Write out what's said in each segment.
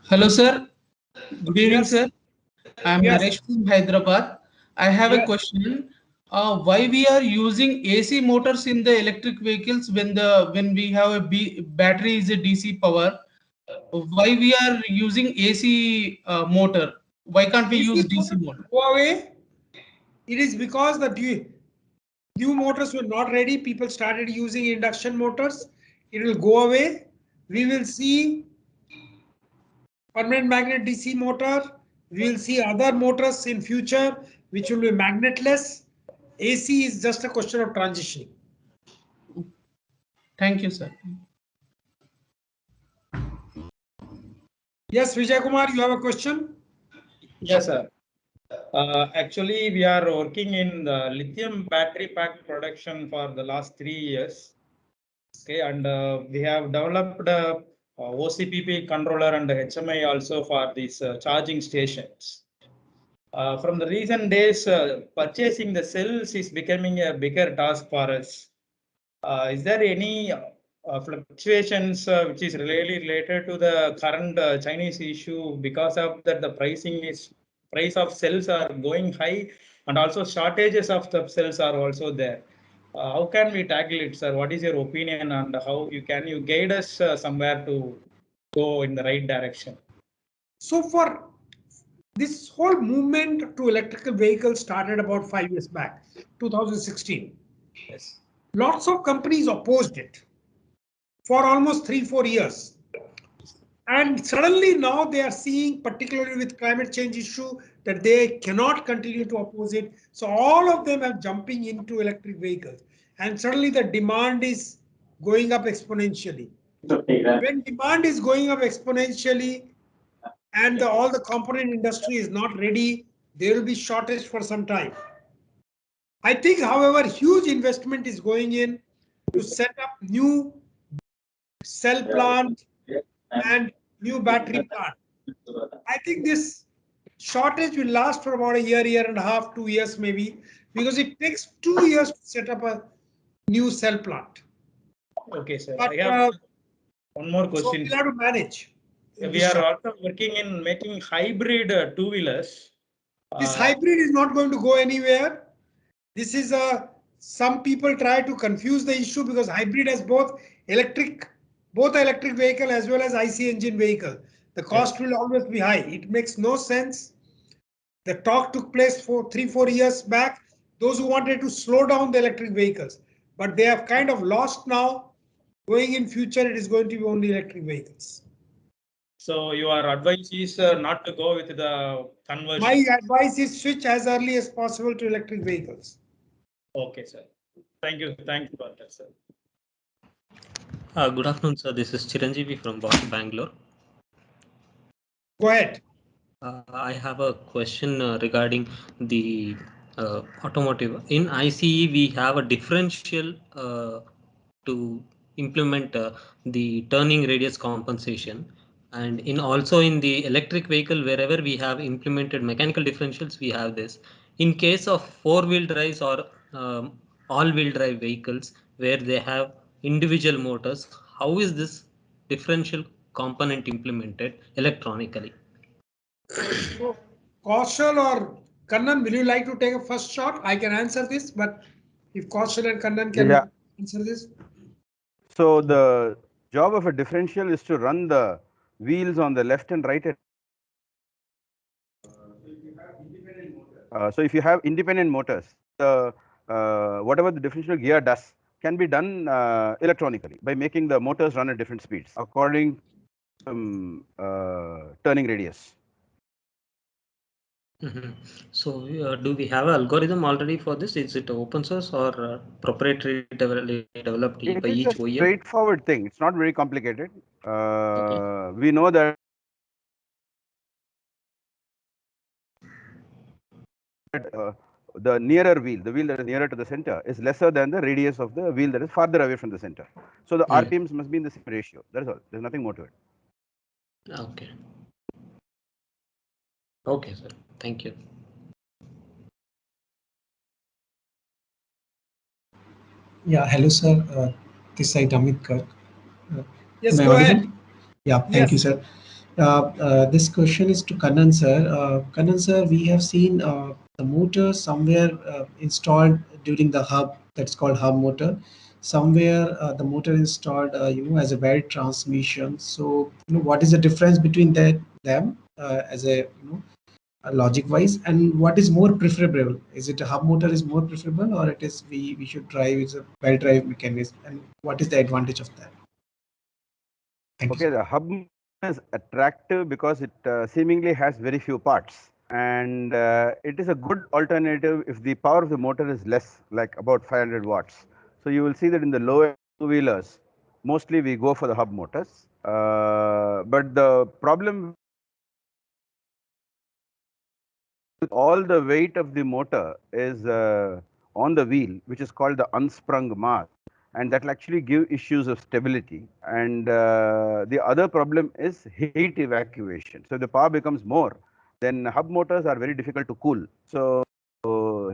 Hello, sir. Good evening, Yes, sir. I am yes, Naresh from Hyderabad. I have a yes. question. Why we are using AC motors in the electric vehicles when we have battery is a DC power? Why we are using AC motor? Why can't we DC use DC motors motor? will go away. It is because the new motors were not ready. People started using induction motors. It will go away. We will see permanent magnet DC motor. We will see other motors in future which will be magnetless. AC is just a question of transitioning. Thank you, sir. Yes, Vijay Kumar, you have a question? Yes, sir. Actually, we are working in the lithium battery pack production for the last 3 years. Okay, and we have developed a OCPP controller and HMI also for these charging stations. From the recent days, purchasing the cells is becoming a bigger task for us. Is there any fluctuations which is really related to the current Chinese issue? Because of that, the price of cells are going high, and also shortages of the cells are also there. How can we tackle it, sir? What is your opinion, and how you guide us somewhere to go in the right direction? So for this whole movement to electrical vehicles started about 5 years back, 2016. Yes. Lots of companies opposed it for almost 3-4 years. And suddenly now they are seeing, particularly with climate change issue, that they cannot continue to oppose it. So all of them are jumping into electric vehicles. And suddenly the demand is going up exponentially. When demand is going up exponentially and all the component industry is not ready, there will be shortage for some time. I think, however, huge investment is going in to set up new cell plant and new battery plant. I think this shortage will last for about a year and a half, 2 years maybe, because it takes 2 years to set up a new cell plant. Okay, sir. But I have one more so question. we'll have to manage. We are also working in making hybrid two-wheelers. This hybrid is not going to go anywhere. This is some people try to confuse the issue because hybrid has both electric vehicle as well as IC engine vehicle. The cost will always be high. It makes no sense. The talk took place for 3-4 years back. Those who wanted to slow down the electric vehicles, but they have kind of lost now. Going in future, it is going to be only electric vehicles. So your advice is not to go with the conversion. My advice is switch as early as possible to electric vehicles. Okay, sir. Thank you for that, sir. Good afternoon, sir. This is Chiranjeevi from Bangalore. Go ahead. I have a question regarding the automotive. In ICE, we have a differential to implement the turning radius compensation. And also in the electric vehicle, wherever we have implemented mechanical differentials, we have this. In case of four-wheel drives or all-wheel drive vehicles, where they have individual motors, how is this differential component implemented electronically? So, Kaushal or Kannan, will you like to take a first shot? I can answer this, but if Kaushal and Kannan can answer this. So the job of a differential is to run the wheels on the left and right. So if you have independent motors, whatever the differential gear does can be done electronically by making the motors run at different speeds according to turning radius. So do we have an algorithm already for this? Is it open source or proprietary developed by each OEM? It's a straightforward thing. It's not very complicated. We know that the nearer wheel, the wheel that is nearer to the center, is lesser than the radius of the wheel that is farther away from the center. So the RPMs must be in the same ratio. That is all. There's nothing more to it. Okay. Okay, sir. Thank you. Yeah, hello, sir. This side Amit Kirk. Yes, go ahead. Yeah, thank you, sir. This question is to Kannan sir. Kannan sir, we have seen the motor somewhere installed during the hub, that's called hub motor. Somewhere the motor installed, as a belt transmission. So, what is the difference between them as a, logic wise, and what is more preferable? Is it a hub motor is more preferable, or it is we should drive with a belt drive mechanism, and what is the advantage of that? Thank you, Okay, sir. the hub is attractive because it seemingly has very few parts, and it is a good alternative if the power of the motor is less, like about 500 watts. So you will see that in the lower two-wheelers, mostly we go for the hub motors. But the problem with all the weight of the motor is on the wheel, which is called the unsprung mass, and that will actually give issues of stability. And the other problem is heat evacuation. So the power becomes more, then hub motors are very difficult to cool. So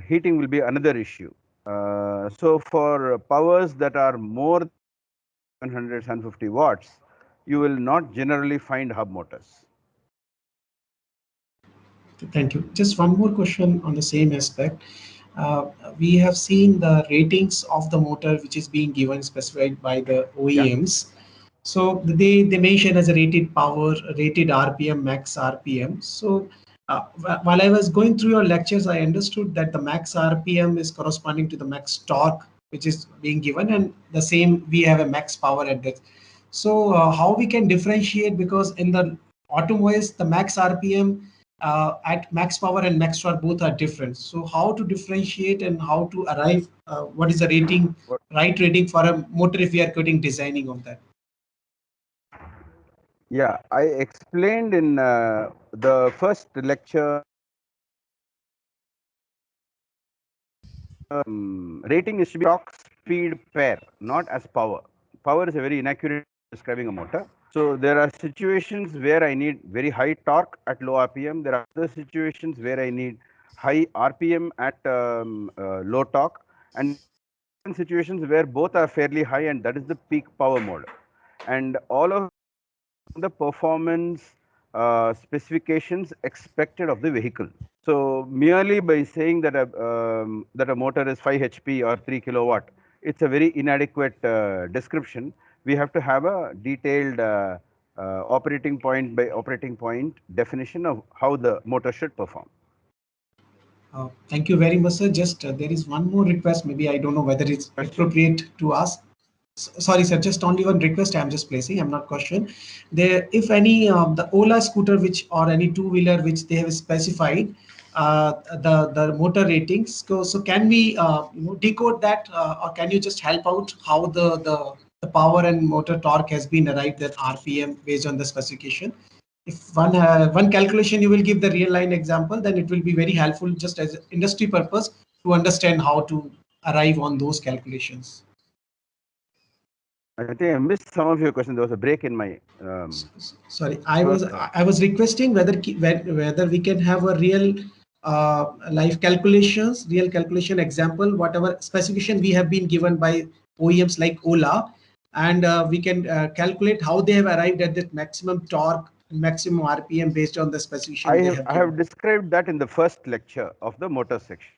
heating will be another issue. So for powers that are more than 100, 150 watts, you will not generally find hub motors. Thank you. Just one more question on the same aspect. Uh, we have seen the ratings of the motor which is being given specified by the Yeah. OEMs. So they mention as a rated power, rated RPM, max RPM. So while I was going through your lectures, I understood that the max RPM is corresponding to the max torque which is being given, and the same we have a max power at that. So how we can differentiate, because in the automobiles the max RPM at max power and max torque both are different. So how to differentiate and how to arrive, what is the rating, right rating for a motor if we are getting designing on that? Yeah, I explained in the first lecture. Rating is to be torque speed pair, not as power. Power is a very inaccurate describing a motor. So there are situations where I need very high torque at low RPM. There are other situations where I need high RPM at low torque, and situations where both are fairly high, and that is the peak power mode. And all of the performance specifications expected of the vehicle. So merely by saying that a motor is 5 HP or 3 kilowatt, it's a very inadequate description. We have to have a detailed operating point by operating point definition of how the motor should perform. Thank you very much, sir. Just there is one more request. Maybe I don't know whether it's appropriate to ask. Sorry, sir. Just only one request. I'm just placing. I'm not question. There, if any the Ola scooter, which or any two-wheeler which they have specified the motor ratings. So can we decode that, or can you just help out how the power and motor torque has been arrived at RPM based on the specification? If one calculation you will give the real line example, then it will be very helpful just as industry purpose to understand how to arrive on those calculations. I think I missed some of your questions. There was a break in my. Sorry, I was requesting whether we can have a real live calculations, real calculation example, whatever specification we have been given by OEMs like Ola, and we can calculate how they have arrived at the maximum torque, maximum RPM based on the specification they have I given. have described that in the first lecture of the motor section.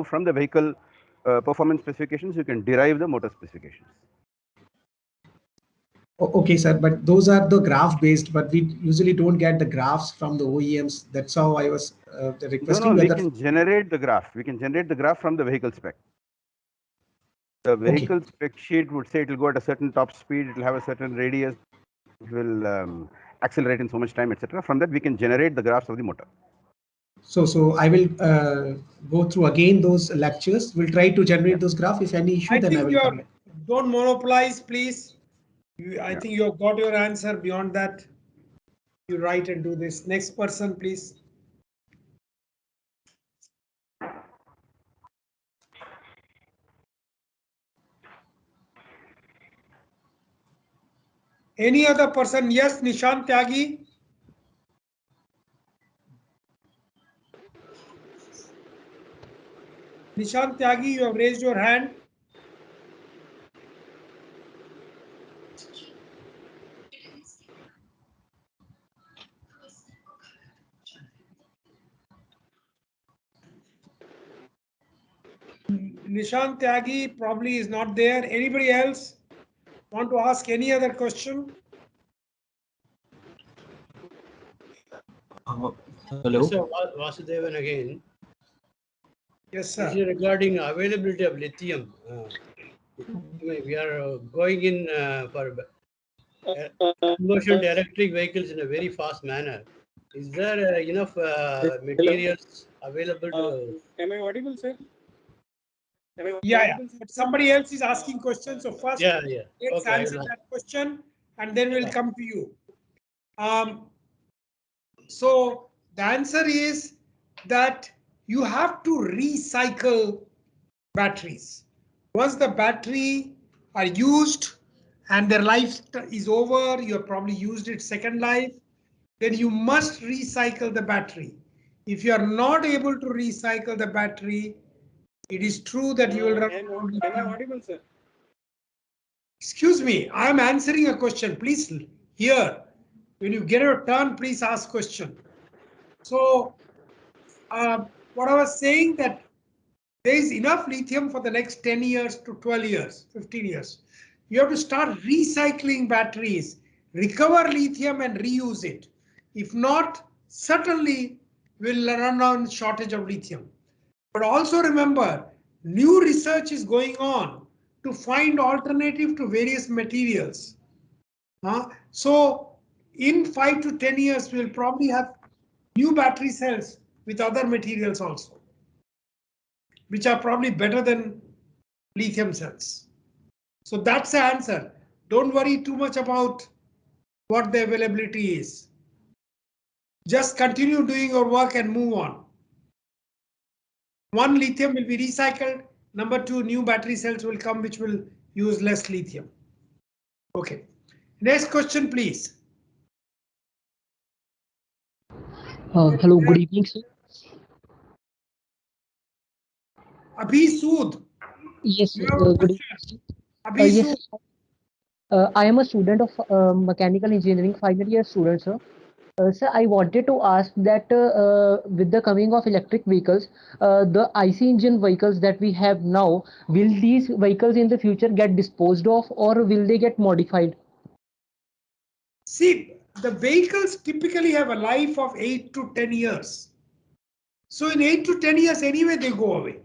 From the vehicle performance specifications, you can derive the motor specifications. Okay, sir, but those are the graph based, but we usually don't get the graphs from the OEMs. That's how I was requesting. No, we can generate the graph. We can generate the graph from the vehicle spec. The vehicle spec sheet would say it will go at a certain top speed, it will have a certain radius, it will accelerate in so much time, etc. From that, we can generate the graphs of the motor. So I will go through again those lectures. We'll try to generate those graphs. If any issue, then I will come back. Don't monopolize, please. I think you have got your answer. Beyond that, you write and do this. Next person, please. Any other person? Yes, Nishant Tyagi. Nishant Tyagi, you have raised your hand. Nishant Tyagi probably is not there. Anybody else want to ask any other question? Hello. Sir, Vasudevan again. Yes, This sir. is regarding availability of lithium. We are going in for conversion to electric vehicles in a very fast manner. Is there enough materials available to? Am I audible, sir? Am I Yeah, audible, sir? but somebody else is asking questions. So first, Yeah. let's Okay. answer that question, and then we'll Yeah. come to you. So the answer is that you have to recycle batteries. Once the battery are used and their life is over, you have probably used it second life, then you must recycle the battery. If you are not able to recycle the battery, it is true that you will run. Am I audible, sir? Excuse me, I am answering a question. Please hear. When you get your turn, please ask question. So what I was saying that there is enough lithium for the next 10 years to 12 years, 15 years. You have to start recycling batteries, recover lithium and reuse it. If not, certainly we'll run on shortage of lithium. But also remember, new research is going on to find alternative to various materials. So in 5 to 10 years, we'll probably have new battery cells with other materials also, which are probably better than lithium cells. So that's the answer. Don't worry too much about what the availability is. Just continue doing your work and move on. One, lithium will be recycled. Number two, new battery cells will come which will use less lithium. Okay. Next question, please. Hello, good evening, sir. Abhi Sood. Yes, You have a good question? evening, sir. Abhi Yes, Sood. sir. I am a student of mechanical engineering, final year student, sir. Sir, I wanted to ask that with the coming of electric vehicles, the IC engine vehicles that we have now, will these vehicles in the future get disposed of or will they get modified? See, the vehicles typically have a life of 8 to 10 years. So in 8 to 10 years, anyway, they go away.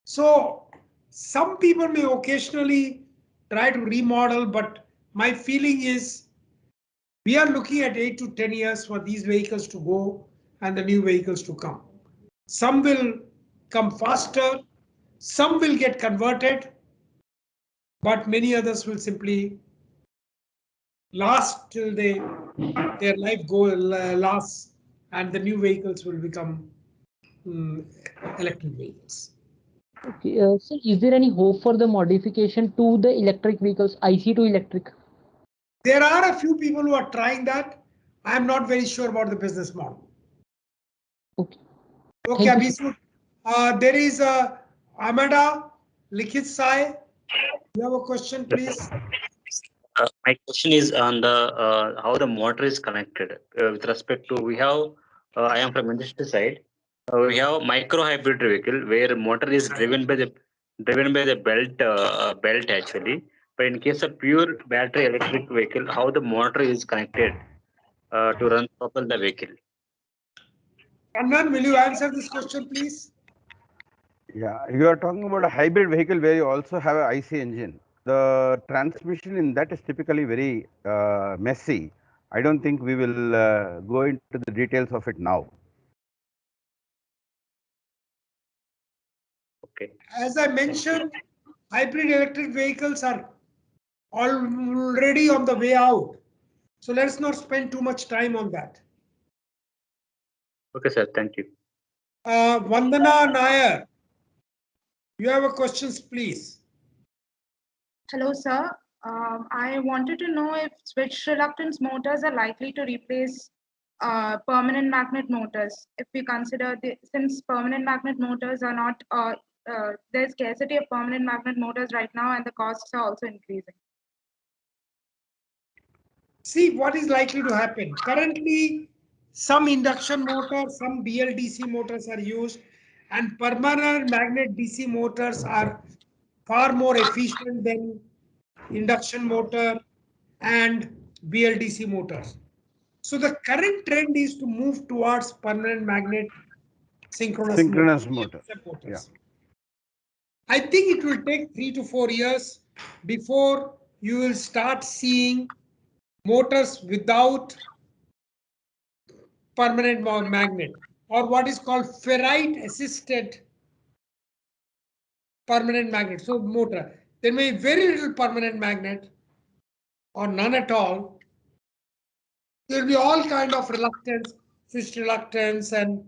So some people may occasionally try to remodel, but my feeling is we are looking at 8 to 10 years for these vehicles to go and the new vehicles to come. Some will come faster, some will get converted, but many others will simply last till their life lasts and the new vehicles will become electric vehicles. Okay, sir, is there any hope for the modification to the electric vehicles, IC to electric? There are a few people who are trying that. I am not very sure about the business model. Okay. Okay, Thank you, sir. Abhisu. There is Amada Likhit Sai. You have a question, please? My question is on the how the motor is connected with respect to I am from industry side. We have micro hybrid vehicle where motor is driven by the belt actually. But in case of pure battery electric vehicle, how the motor is connected to run propel the vehicle? Kannan, will you answer this question, please? Yeah, you are talking about a hybrid vehicle where you also have an IC engine. The transmission in that is typically very messy. I don't think we will go into the details of it now. Okay. As I mentioned, hybrid electric vehicles are already on the way out. So let's not spend too much time on that. Okay, sir. Thank you. Vandana Nair, you have a questions, please. Hello, sir. I wanted to know if switch reluctance motors are likely to replace permanent magnet motors. If we consider since permanent magnet motors are not, there's scarcity of permanent magnet motors right now, and the costs are also increasing. See what is likely to happen. Currently, some induction motors, some BLDC motors are used, And permanent magnet DC motors are far more efficient than induction motor and BLDC motors. So the current trend is to move towards permanent magnet synchronous motor. Yeah. I think it will take 3 to 4 years before you will start seeing motors without permanent magnet, or what is called ferrite assisted permanent magnet. So motor, there may be very little permanent magnet or none at all. There will be all kind of reluctance, switch reluctance and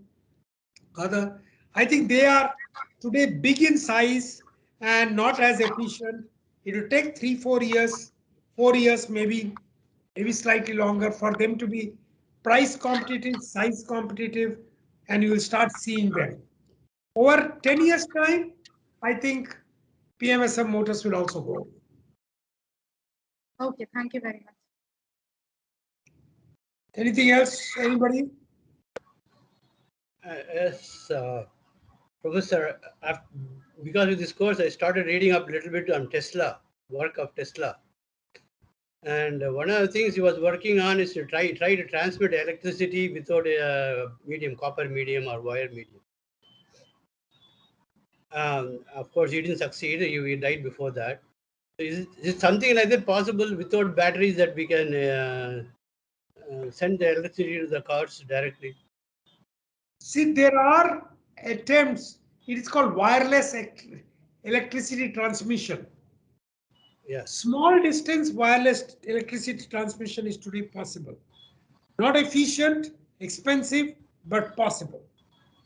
other. I think they are today big in size and not as efficient. It will take 3, 4 years, 4 years, maybe slightly longer for them to be price competitive, size competitive, and you will start seeing them. Over 10 years time, I think PMSM motors will also go. Okay, thank you very much. Anything else, anybody? Yes, Professor, because of this course, I started reading up a little bit on Tesla, work of Tesla. And one of the things he was working on is to try to transmit electricity without a medium, copper medium or wire medium. Of course, he didn't succeed. He died before that. Is it something like that possible without batteries, that we can send the electricity to the cars directly? See, there are attempts. It is called wireless electricity transmission. Yes. Small distance wireless electricity transmission is today possible. Not efficient, expensive, but possible.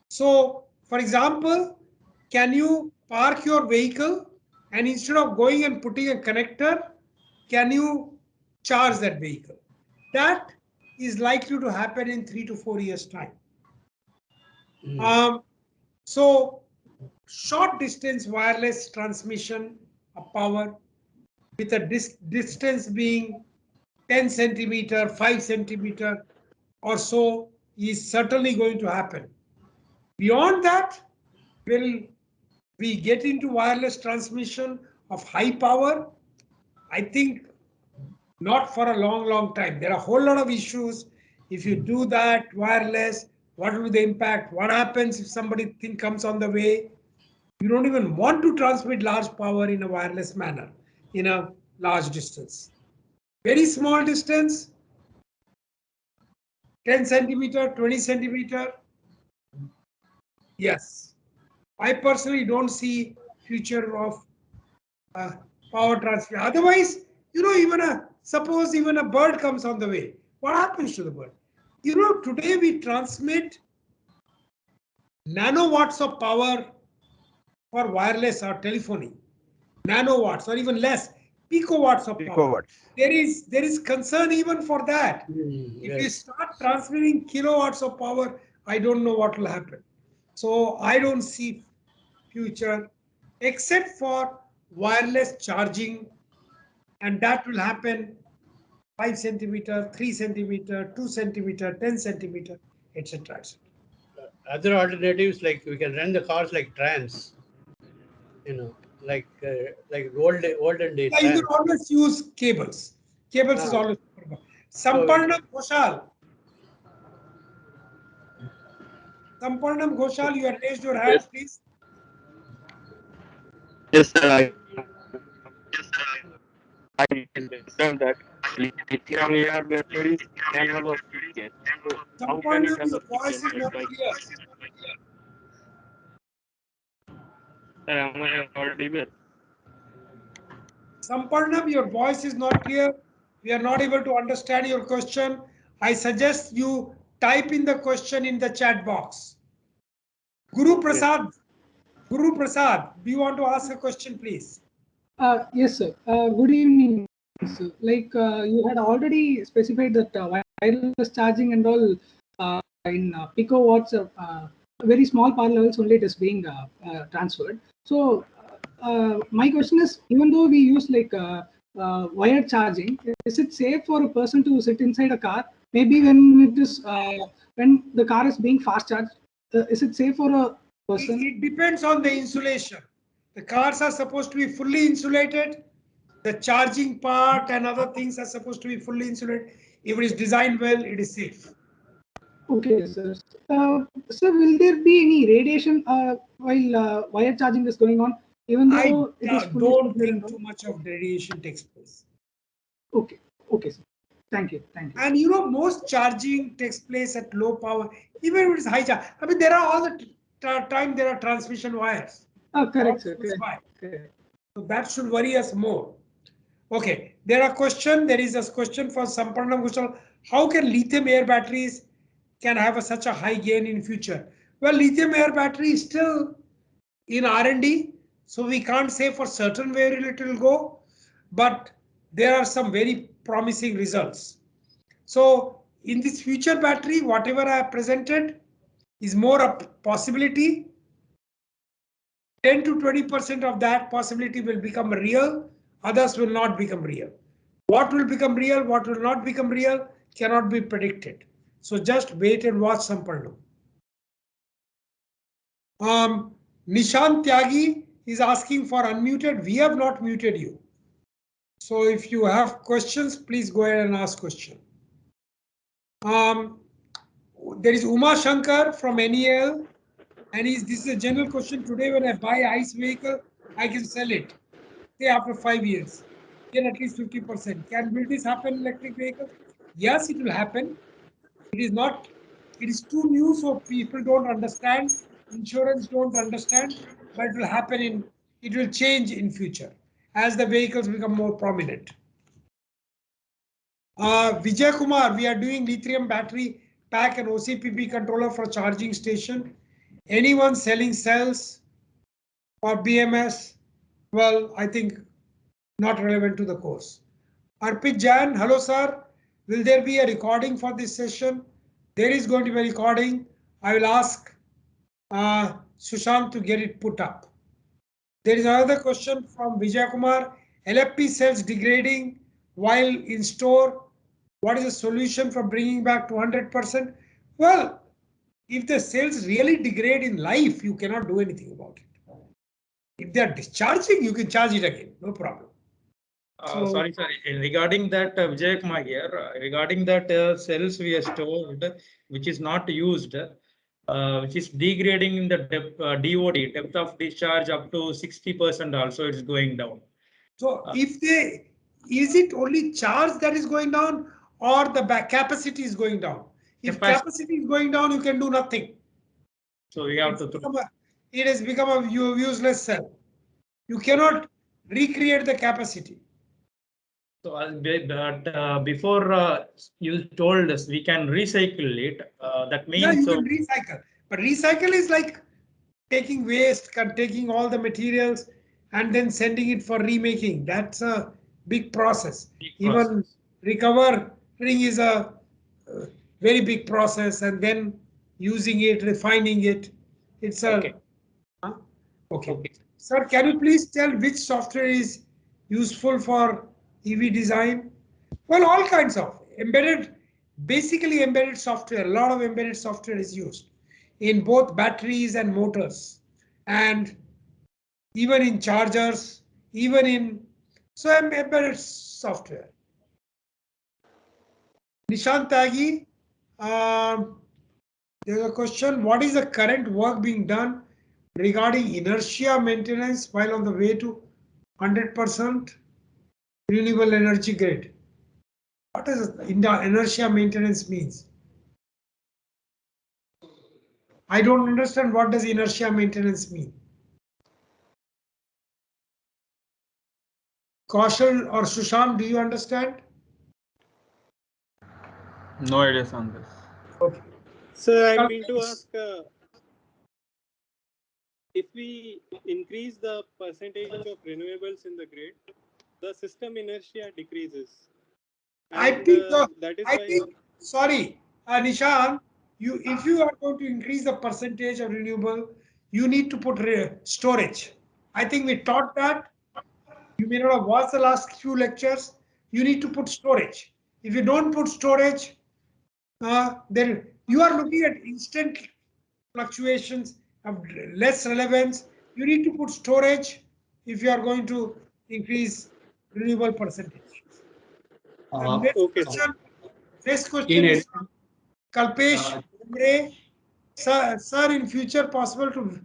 So, for example, can you park your vehicle and instead of going and putting a connector, can you charge that vehicle? That is likely to happen in 3 to 4 years' time. So, short distance wireless transmission of power with a distance being 10 centimeter, 5 centimeter or so is certainly going to happen. Beyond that, will we get into wireless transmission of high power? I think not for a long, long time. There are a whole lot of issues. If you do that wireless, what will be the impact? What happens if somebody comes on the way? You don't even want to transmit large power in a wireless manner, in a large distance. Very small distance, 10 centimeter, 20 centimeter. Yes. I personally don't see future of power transfer. Otherwise, suppose even a bird comes on the way. What happens to the bird? Today we transmit nanowatts of power for wireless or telephony. Nanowatts or even less, picowatts of power. There is concern even for that. If you start transmitting kilowatts of power, I don't know what will happen. So I don't see future except for wireless charging, and that will happen 5 centimeter, 3 centimeter, 2 centimeter, 10 centimeter, etc. Other alternatives, like we can run the cars like trams, like olden days. Yeah, you can always use cables. Cables is always. Samparnam Ghoshal. Samparnam Ghoshal, you have raised your hand, please. Yes, sir. I understand that lithium ion batteries can have a leakage. So how can it have a voice is not clear. Sir, am I audible? Samparnam, your voice is not clear. We are not able to understand your question. I suggest you type in the question in the chat box. Guru Prasad, do you want to ask a question, please? Yes, sir. Good evening, sir. Like you had already specified that wireless charging and all in picowatts, very small power levels only it is being transferred. So my question is, even though we use like wired charging, is it safe for a person to sit inside a car? Maybe when it is when the car is being fast charged, is it safe for a It depends on the insulation. The cars are supposed to be fully insulated. The charging part and other things are supposed to be fully insulated. If it is designed well, it is safe. Okay, sir. Sir, will there be any radiation while wire charging is going on, even though it is fully don't think too much of radiation takes place. Okay, okay, sir. Thank you, thank you. And you know, most charging takes place at low power, even if it is high charge. I mean, there are all the time there are transmission wires. Correct, sir. Correct. So that should worry us more. Okay, there is a question for Samparna Ghoshal. How can lithium air batteries can have such a high gain in future? Well, lithium air battery is still in R&D, so we can't say for certain where it will go, but there are some very promising results. So in this future battery, whatever I have presented is more a possibility. 10 to 20% of that possibility will become real, others will not become real. What will become real, what will not become real cannot be predicted. So just wait and watch, Samparna. Nishant Tyagi is asking for unmuted. We have not muted you. So if you have questions, please go ahead and ask question. There is Uma Shankar from NEL, and this is a general question. Today, when I buy ICE vehicle, I can sell it, say after 5 years, get at least 50%. Will this happen in electric vehicles? Yes, it will happen. It is not. It is too new, so people don't understand. Insurance don't understand, but it will happen it will change in future as the vehicles become more prominent. Vijay Kumar, we are doing lithium battery pack and OCPP controller for charging station. Anyone selling cells or BMS? Well, I think not relevant to the course. Arpit Jain, hello sir. Will there be a recording for this session? There is going to be a recording. I will ask Sushant to get it put up. There is another question from Vijay Kumar. LFP cells degrading while in store. What is the solution for bringing back to 100%? Well, if the cells really degrade in life, you cannot do anything about it. If they are discharging, you can charge it again, no problem. Sorry. Regarding that, Vijay Kumar here, regarding that cells we are stored, which is not used, which is degrading in the DOD, depth of discharge, up to 60% also it's going down. So is it only charge that is going down or the capacity is going down? If capacity is going down, you can do nothing. So we have it has become a useless cell. You cannot recreate the capacity. So before you told us we can recycle it. That means yeah, you can recycle. But recycle is like taking waste, taking all the materials and then sending it for remaking. That's a big process. Even recovering is a very big process, and then using it, refining it. It's a okay. Sir, can you please tell which software is useful for EV design? Well, all kinds of basically embedded software. A lot of embedded software is used in both batteries and motors, and even in chargers, even in embedded software. Nishant Tyagi, there's a question. What is the current work being done regarding inertia maintenance while on the way to 100% renewable energy grid? What does inertia maintenance means? I don't understand what does inertia maintenance mean. Kaushal or Sushant, do you understand? No ideas on this. Okay. Sir, I mean to ask, if we increase the percentage of renewables in the grid, the system inertia decreases. And, I think that is sorry, Nishant, if you are going to increase the percentage of renewable, you need to put storage. I think we taught that. You may not have watched the last few lectures. You need to put storage. If you don't put storage, then you are looking at instant fluctuations have less relevance. You need to put storage if you are going to increase renewable percentage. And Okay, sir. next question is from Kalpesh Umre. Sir, in future possible to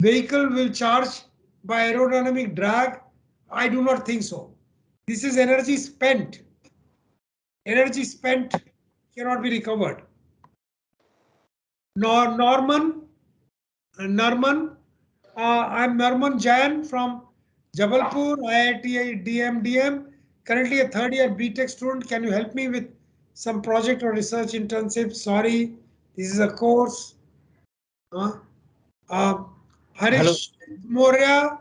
vehicle will charge by aerodynamic drag? I do not think so. This is energy spent. Energy spent cannot be recovered. Norman, I'm Narman Jain from Jabalpur, IIT DMDM. Currently a third year BTech student. Can you help me with some project or research internship? Sorry, this is a course. Harish Moria,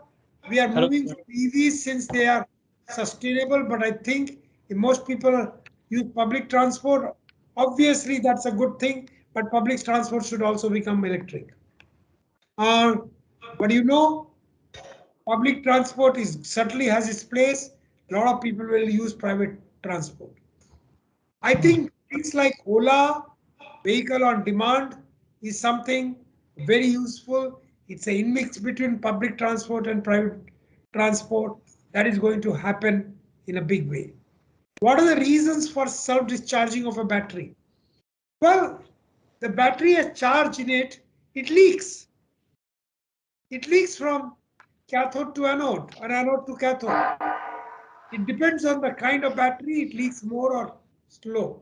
we are moving from EVs since they are sustainable, but I think if most people use public transport, obviously that's a good thing, but public transport should also become electric. But you know, public transport is certainly has its place. A lot of people will use private transport. I think things like Ola, vehicle on demand, is something very useful. It's a mix between public transport and private transport that is going to happen in a big way. What are the reasons for self-discharging of a battery? Well, the battery has charge in it, it leaks. It leaks from cathode to anode or anode to cathode. It depends on the kind of battery, it leaks more or slow.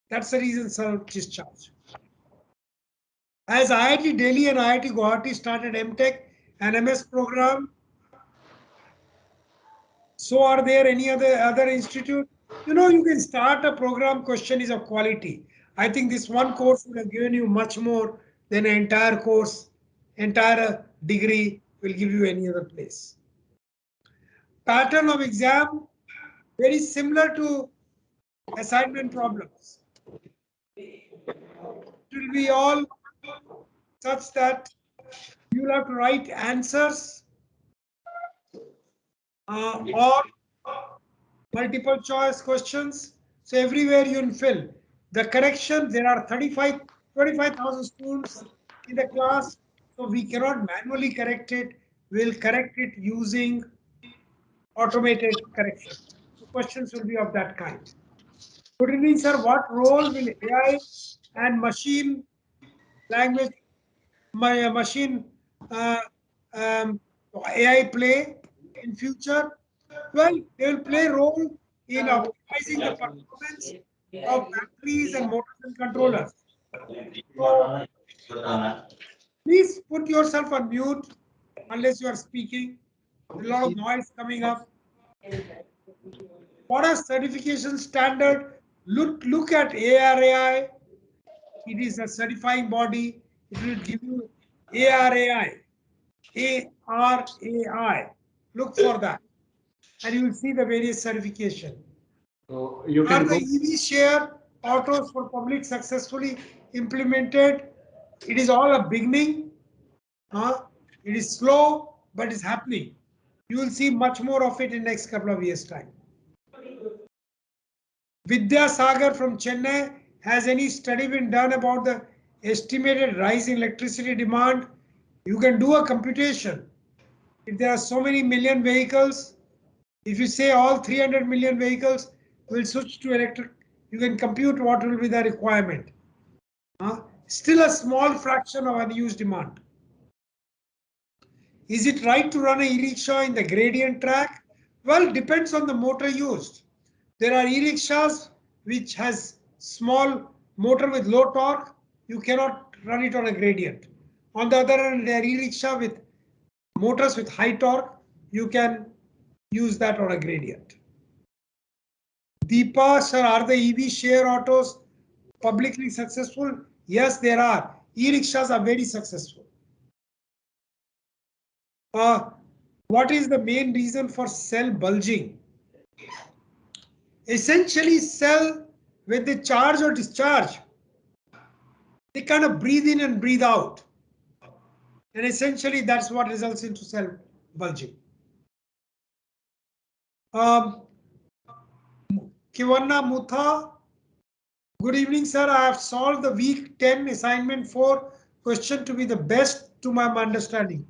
That's the reason self-discharge. As IIT Delhi and IIT Guwahati started MTech and MS program, so are there any other institute? You know, you can start a program, question is of quality. I think this one course would have given you much more than an entire course, entire degree will give you any other place. Pattern of exam, very similar to assignment problems. It will be all such that you will have to write answers or multiple choice questions. So everywhere you will fill. The correction, there are 25,000 students in the class. So we cannot manually correct it. We'll correct it using automated correction. So questions will be of that kind. Good evening, sir. What role will AI and machine language, machine AI play in future? Well, they will play a role in optimizing the performance of batteries and motors and controllers. So, please put yourself on mute unless you are speaking. A lot of noise coming up. What are certification standard? Look at ARAI. It is a certifying body. It will give you ARAI. ARAI. Look for that. And you will see the various certification. So you can the EV share autos for public successfully implemented? It is all a beginning. It is slow, but it's happening. You will see much more of it in next couple of years' time. Vidya Sagar from Chennai, has any study been done about the estimated rise in electricity demand? You can do a computation. If there are so many million vehicles, if you say all 300 million vehicles will switch to electric, you can compute what will be the requirement. Still a small fraction of unused demand. Is it right to run a e-rickshaw in the gradient track? Well, depends on the motor used. There are e-rickshaws which has small motor with low torque. You cannot run it on a gradient. On the other hand, there are e-rickshaw with motors with high torque. You can use that on a gradient. Deepa, sir, are the EV share autos publicly successful? Yes, there are. E-rickshaws are very successful. What is the main reason for cell bulging? Essentially, cell, when they charge or discharge, they kind of breathe in and breathe out. And essentially, that's what results into cell bulging. Kivanna Mutha, good evening, sir. I have solved the week 10 assignment 4 question to be the best to my understanding,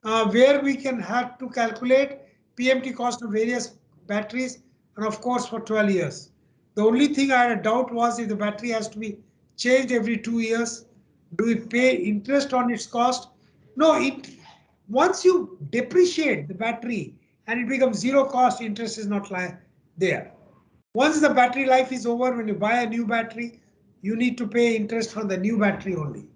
where we can have to calculate PMT cost of various batteries, and of course for 12 years. The only thing I had a doubt was if the battery has to be changed every 2 years, do we pay interest on its cost? No, once you depreciate the battery and it becomes zero cost, interest is not there. Once the battery life is over, when you buy a new battery, you need to pay interest on the new battery only.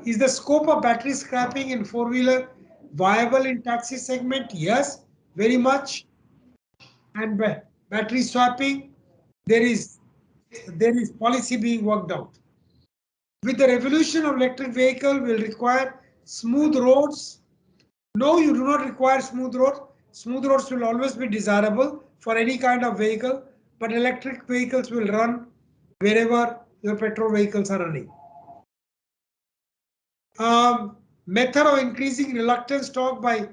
Is the scope of battery scrapping in four-wheeler viable in taxi segment? Yes, very much. And battery swapping, there is policy being worked out. With the revolution of electric vehicle, will require smooth roads. No, you do not require smooth roads. Smooth roads will always be desirable for any kind of vehicle, but electric vehicles will run wherever your petrol vehicles are running. Method of increasing reluctance torque by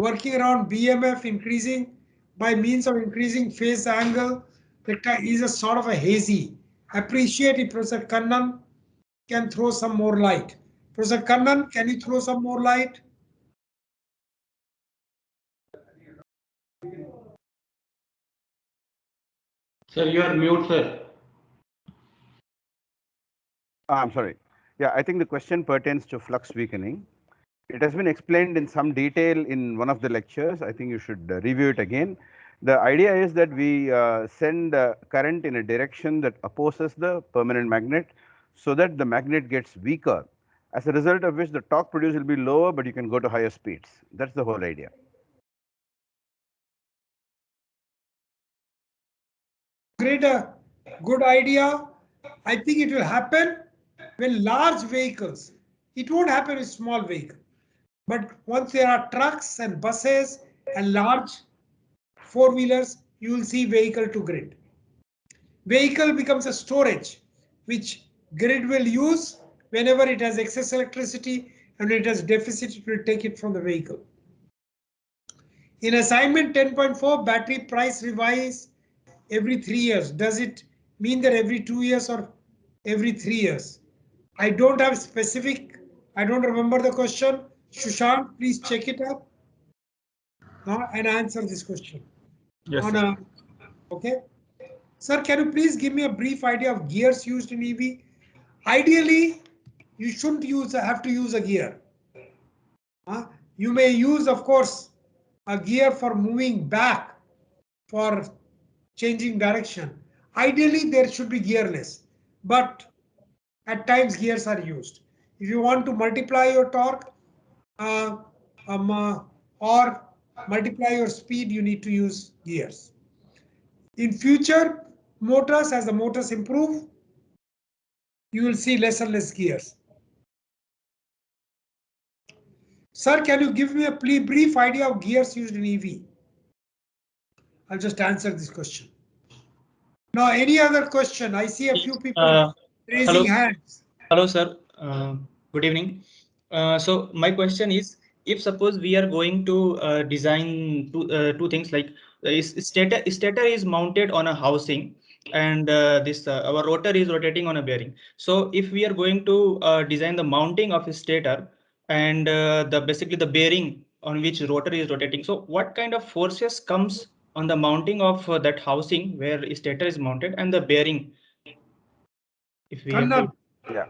working around BMF, increasing by means of increasing phase angle is a sort of a hazy. Appreciate if Professor Kannan can throw some more light. Professor Kannan, can you throw some more light? Sir, you are mute, sir. I'm sorry. Yeah, I think the question pertains to flux weakening. It has been explained in some detail in one of the lectures. I think you should review it again. The idea is that we send current in a direction that opposes the permanent magnet so that the magnet gets weaker, as a result of which the torque produced will be lower, but you can go to higher speeds. That's the whole idea. Great, good idea. I think it will happen when large vehicles, it won't happen with small vehicles. But once there are trucks and buses and large four-wheelers, you will see vehicle to grid. Vehicle becomes a storage which grid will use whenever it has excess electricity, and when it has deficit, it will take it from the vehicle. In assignment 10.4, battery price revise every 3 years. Does it mean that every 2 years or every 3 years? I don't have specific, I don't remember the question. Sushant, please check it up and answer this question. Yes, sir. Okay. Sir, can you please give me a brief idea of gears used in EV? Ideally, you shouldn't have to use a gear. You may use, of course, a gear for moving back, for changing direction. Ideally, there should be gearless, but at times gears are used. If you want to multiply your torque or multiply your speed, you need to use gears. In future motors, as the motors improve, you will see less and less gears. Sir, can you give me a brief idea of gears used in EV? I'll just answer this question. Now, any other question? I see a few people raising hands. Hello, sir. Good evening. So my question is, if suppose we are going to design two things, like stator is mounted on a housing, and this our rotor is rotating on a bearing. So if we are going to design the mounting of a stator and basically the bearing on which rotor is rotating, so what kind of forces comes on the mounting of that housing where stator is mounted and the bearing? If we have to... Yeah.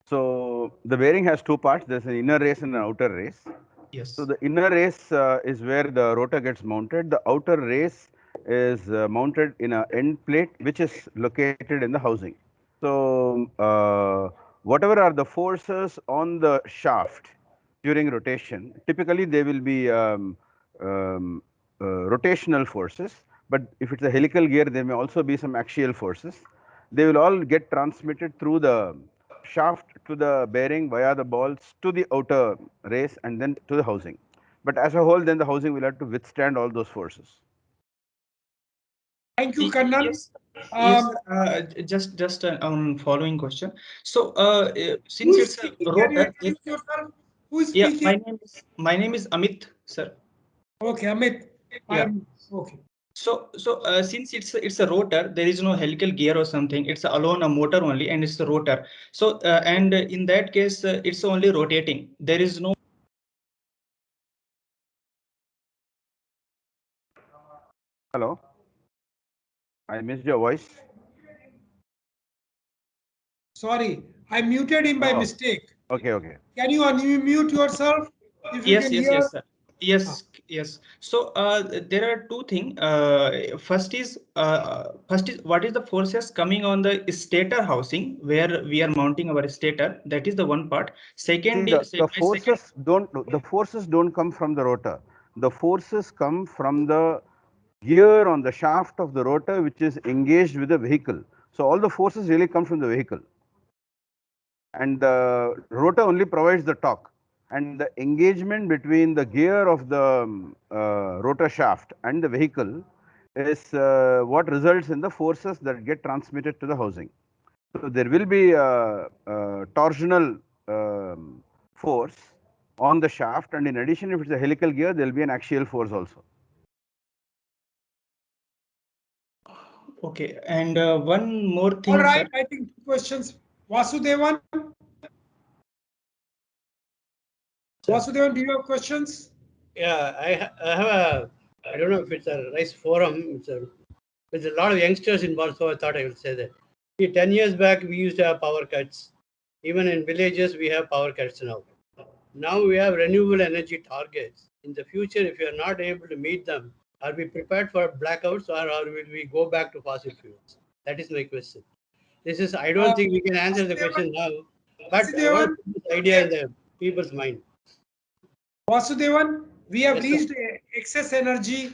So the bearing has two parts. There's an inner race and an outer race. Yes. So the inner race is where the rotor gets mounted. The outer race is mounted in an end plate, which is located in the housing. So whatever are the forces on the shaft during rotation, typically they will be rotational forces. But if it's a helical gear, there may also be some axial forces. They will all get transmitted through the shaft to the bearing via the balls to the outer race and then to the housing. But as a whole, then the housing will have to withstand all those forces. Thank you, Kannan. Yes, just following question. So since it's a rotor, who is speaking? my name is Amit, sir. Okay, Amit. Yeah. Okay. Since it's a rotor, there is no helical gear or something. It's alone a motor only, and it's the rotor. So and in that case, it's only rotating. There is no. Hello, I missed your voice. Sorry, I muted him by mistake. Okay, okay. Can you unmute yourself? If you Yes, can yes, hear. yes, sir. Yes, yes. So there are two things. First is what is the forces coming on the stator housing where we are mounting our stator. That is the one part. Second, The forces don't come from the rotor. The forces come from the gear on the shaft of the rotor, which is engaged with the vehicle. So all the forces really come from the vehicle, and the rotor only provides the torque. And the engagement between the gear of the rotor shaft and the vehicle is what results in the forces that get transmitted to the housing. So there will be a torsional force on the shaft, and in addition, if it's a helical gear, there will be an axial force also. Okay, and one more thing. All right, sir. I think two questions. Vasudevan? Vasudevan, do you have questions? Yeah, I have a, I don't know if it's a nice forum. There's a lot of youngsters involved, so I thought I would say that. See, 10 years back, we used to have power cuts. Even in villages, we have power cuts now. Now we have renewable energy targets. In the future, if we are not able to meet them, are we prepared for blackouts, or will we go back to fossil fuels? That is my question. I don't think we can answer the question now, but I want to put this idea in the people's mind. Vasudevan, we have Yes, reached excess energy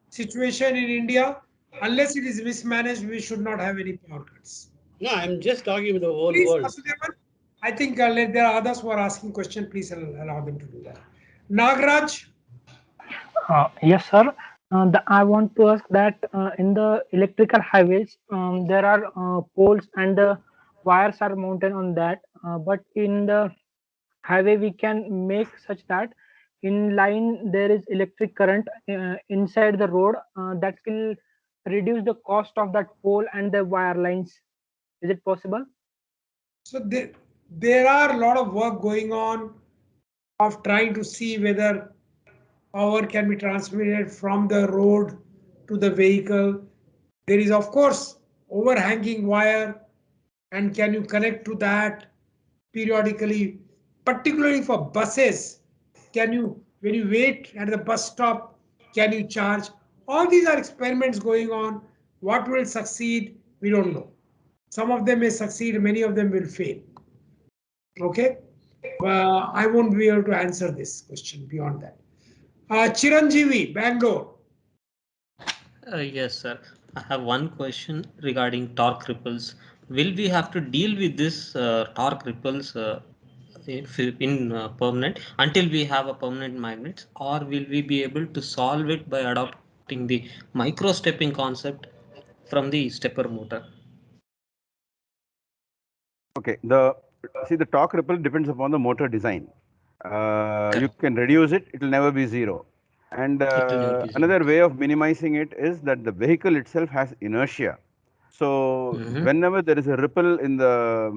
situation in India. Unless it is mismanaged, we should not have any power cuts. No, I'm just talking with the whole Please, world. Vasudevan, I think there are others who are asking questions. Please allow them to do that. Nagraj? Yes, sir. I want to ask that in the electrical highways, there are poles and the wires are mounted on that. But in the highway, we can make such that in line there is electric current inside the road that will reduce the cost of that pole and the wire lines. Is it possible? So there are a lot of work going on of trying to see whether power can be transmitted from the road to the vehicle. There is, of course, overhanging wire, and can you connect to that periodically, particularly for buses? Can you, when you wait at the bus stop, can you charge? All these are experiments going on. What will succeed? We don't know. Some of them may succeed, many of them will fail. Okay? I won't be able to answer this question beyond that. Chiranjeevi, Bangalore. Yes, sir. I have one question regarding torque ripples. Will we have to deal with this torque ripples in permanent until we have a permanent magnet, or will we be able to solve it by adopting the micro stepping concept from the stepper motor? Okay, the torque ripple depends upon the motor design. You can reduce it; it will never be zero. And another way of minimizing it is that the vehicle itself has inertia. So whenever there is a ripple in the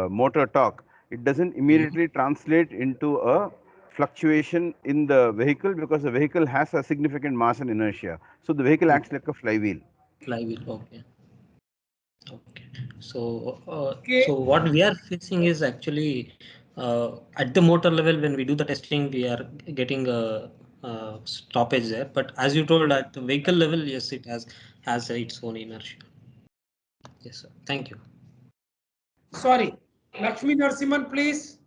motor torque, it doesn't immediately translate into a fluctuation in the vehicle, because the vehicle has a significant mass and inertia. So the vehicle acts like a flywheel. Flywheel, okay. Okay. So, so what we are facing is actually at the motor level, when we do the testing, we are getting a stoppage there. But as you told, at the vehicle level, yes, it has its own inertia. Yes, sir. Thank you. Sorry, Lakshmi Narasimhan, please.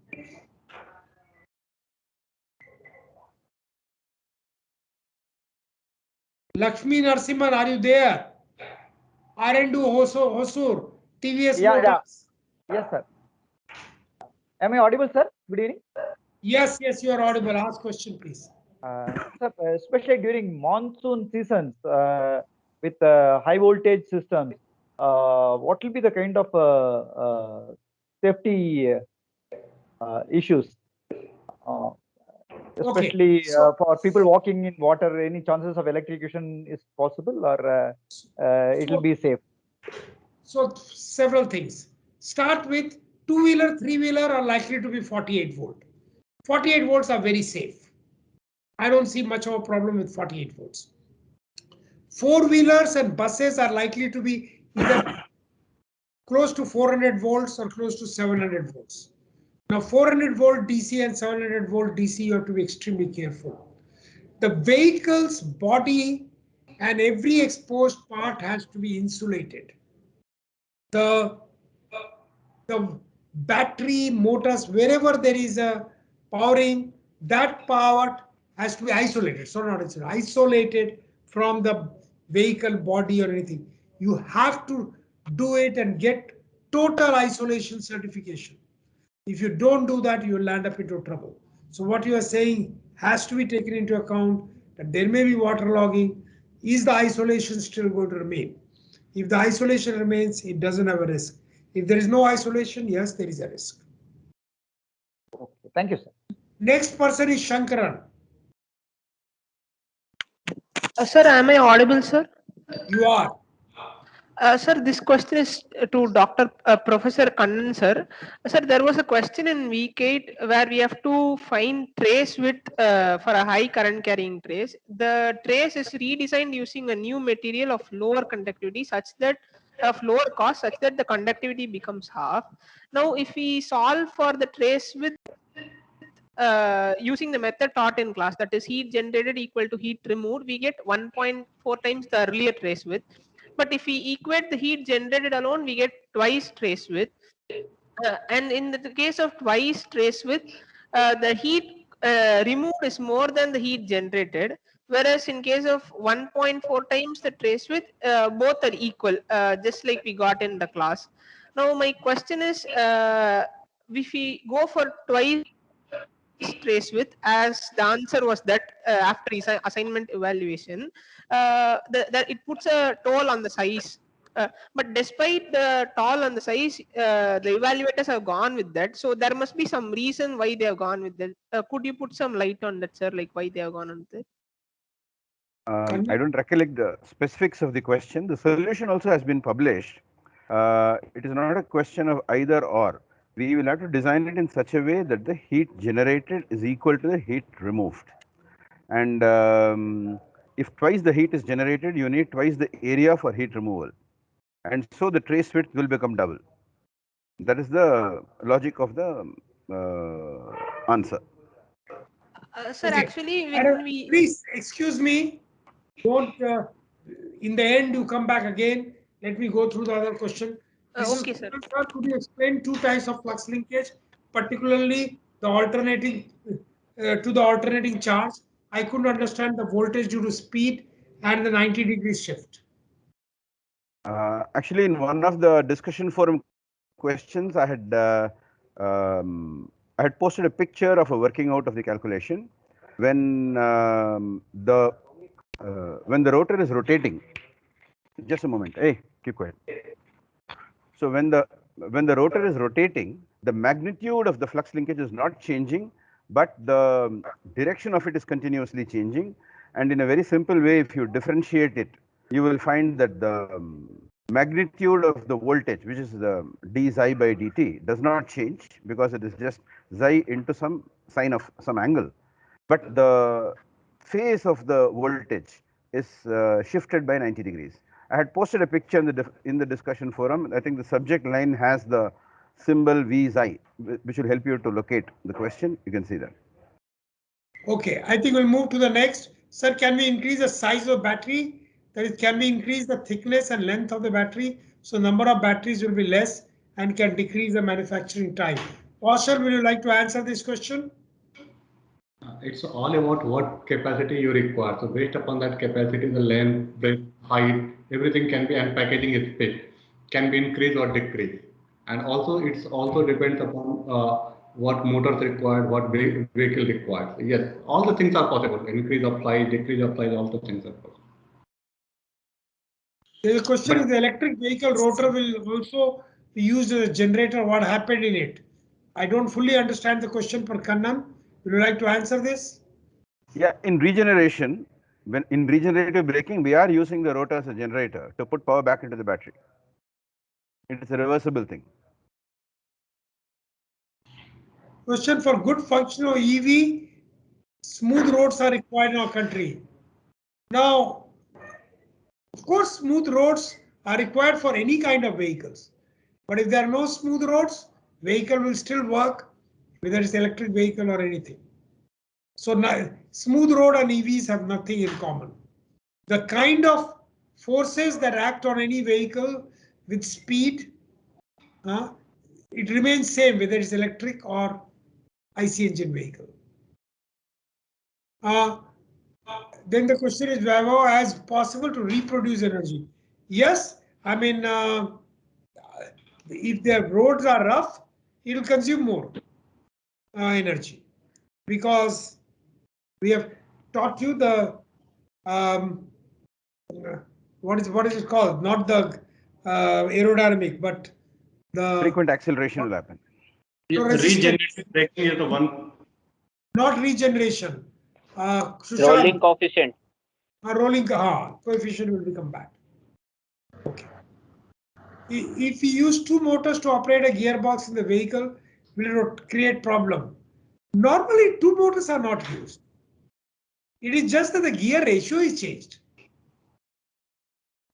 Lakshmi Narasimhan, are you there? R&D Hosur, TVS Motors. Yes, sir. Am I audible, sir? Good evening. Yes, you are audible. Ask question, please. Sir, especially during monsoon seasons with high voltage systems, what will be the kind of safety issues? especially for people walking in water? Any chances of electrocution is possible, or it will be safe? So several things. Start with two-wheeler, three-wheeler are likely to be 48 volt. 48 volts are very safe. I don't see much of a problem with 48 volts. Four-wheelers and buses are likely to be either close to 400 volts or close to 700 volts. Now 400 volt DC and 700 volt DC, you have to be extremely careful. The vehicle's body and every exposed part has to be insulated. The battery, motors, wherever there is a powering, that power has to be isolated. So not insulated, isolated from the vehicle body or anything. You have to do it and get total isolation certification. If you don't do that, you will land up into trouble. So what you are saying has to be taken into account, that there may be waterlogging. Is the isolation still going to remain? If the isolation remains, it doesn't have a risk. If there is no isolation, yes, there is a risk. Okay, thank you, sir. Next person is Shankaran. Sir, am I audible, sir? You are. Sir, this question is to Dr. Professor Kannan, sir. Sir, there was a question in week 8 where we have to find trace width for a high current carrying trace. The trace is redesigned using a new material of lower conductivity such that of lower cost such that the conductivity becomes half. Now, if we solve for the trace width using the method taught in class, that is heat generated equal to heat removed, we get 1.4 times the earlier trace width. But if we equate the heat generated alone, we get twice trace width. And in the case of twice trace width, the heat removed is more than the heat generated. Whereas in case of 1.4 times the trace width, both are equal, just like we got in the class. Now my question is, if we go for twice trace width, as the answer was that after assignment evaluation, that it puts a toll on the size. But despite the toll on the size, the evaluators have gone with that. So there must be some reason why they have gone with that. Could you put some light on that, sir? Like why they have gone on that? I don't recollect the specifics of the question. The solution also has been published. It is not a question of either or. We will have to design it in such a way that the heat generated is equal to the heat removed. And if twice the heat is generated, you need twice the area for heat removal. And so the trace width will become double. That is the logic of the answer. Sir, Okay. actually, when we... Please, excuse me. Don't, in the end, you come back again. Let me go through the other question. Okay, sir. Could you explain two types of flux linkage, particularly the alternating to the alternating charge? I couldn't understand the voltage due to speed and the 90-degree shift. Actually, in one of the discussion forum questions, I had posted a picture of a working out of the calculation when the rotor is rotating. Just a moment. Hey, keep quiet. So when the rotor is rotating, the magnitude of the flux linkage is not changing, but the direction of it is continuously changing. And in a very simple way, if you differentiate it, you will find that the magnitude of the voltage, which is the d xi by dt, does not change because it is just xi into some sine of some angle. But the phase of the voltage is shifted by 90 degrees. I had posted a picture in the discussion forum. I think the subject line has the symbol V xi, which will help you to locate the question. You can see that. Okay, I think we'll move to the next. Sir, can we increase the size of battery? That is, can we increase the thickness and length of the battery? So number of batteries will be less and can decrease the manufacturing time. Kaushal, will you like to answer this question? It's all about what capacity you require. So based upon that capacity, the length, breadth, height, everything can be, and packaging is fit, can be increased or decreased. And also it's also depends upon what motors required, what vehicle required. So yes, all the things are possible. Increase of size, decrease of size, all the things are possible. The question is the electric vehicle rotor will also be used as a generator. What happened in it? I don't fully understand the question for Kannan. Would you like to answer this? Yeah, in regeneration, when in regenerative braking, we are using the rotor as a generator to put power back into the battery. It is a reversible thing. Question: for good functional EV, smooth roads are required in our country. Now, of course, smooth roads are required for any kind of vehicles. But if there are no smooth roads, vehicle will still work, whether it's electric vehicle or anything. So now, smooth road and EVs have nothing in common. The kind of forces that act on any vehicle with speed, it remains same whether it's electric or IC engine vehicle. Then the question is, Vaibhav, as possible to reproduce energy? Yes, I mean, if the roads are rough, it will consume more energy, because we have taught you the what is it called? Not the aerodynamic, but the frequent acceleration will happen. Regenerative braking is the one. Not regeneration. Rolling coefficient. Rolling coefficient will become bad. Okay. If we use two motors to operate a gearbox in the vehicle, will it create problem? Normally, two motors are not used. It is just that the gear ratio is changed.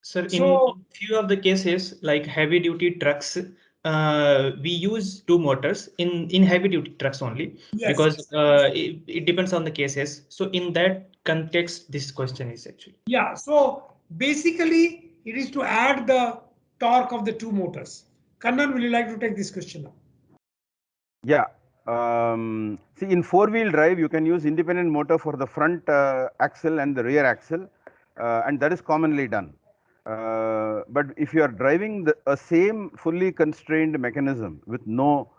Sir, in few of the cases, like heavy duty trucks, we use two motors in heavy duty trucks only, yes, because it depends on the cases. So in that context, this question is actually. Yeah, so basically it is to add the torque of the two motors. Kannan, will you like to take this question now? Yeah. See, in four-wheel drive, you can use independent motor for the front axle and the rear axle, and that is commonly done. But if you are driving a same fully constrained mechanism with no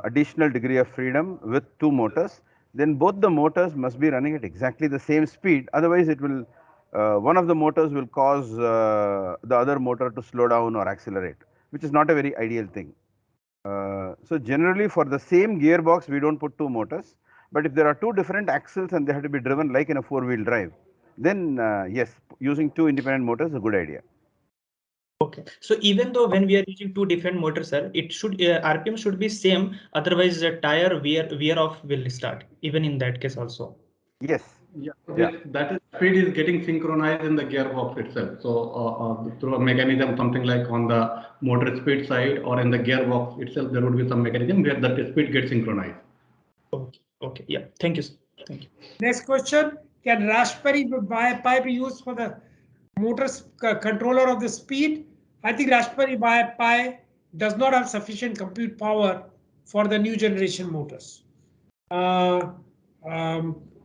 additional degree of freedom with two motors, then both the motors must be running at exactly the same speed. Otherwise, it will one of the motors will cause the other motor to slow down or accelerate, which is not a very ideal thing. So generally, for the same gearbox, we don't put two motors. But if there are two different axles and they have to be driven like in a four-wheel drive, then yes, using two independent motors is a good idea. Okay, so even though when we are using two different motors, sir, it should RPM should be same. Otherwise, the tire wear off will start. Even in that case, also. Yes. Yeah. That is, speed is getting synchronized in the gearbox itself. So through a mechanism, something like on the motor speed side or in the gearbox itself, there would be some mechanism where that speed gets synchronized. Okay. Okay. Yeah. Thank you. Thank you. Next question: can Raspberry Pi be used for the motor controller of the speed? I think Raspberry Pi does not have sufficient compute power for the new generation motors.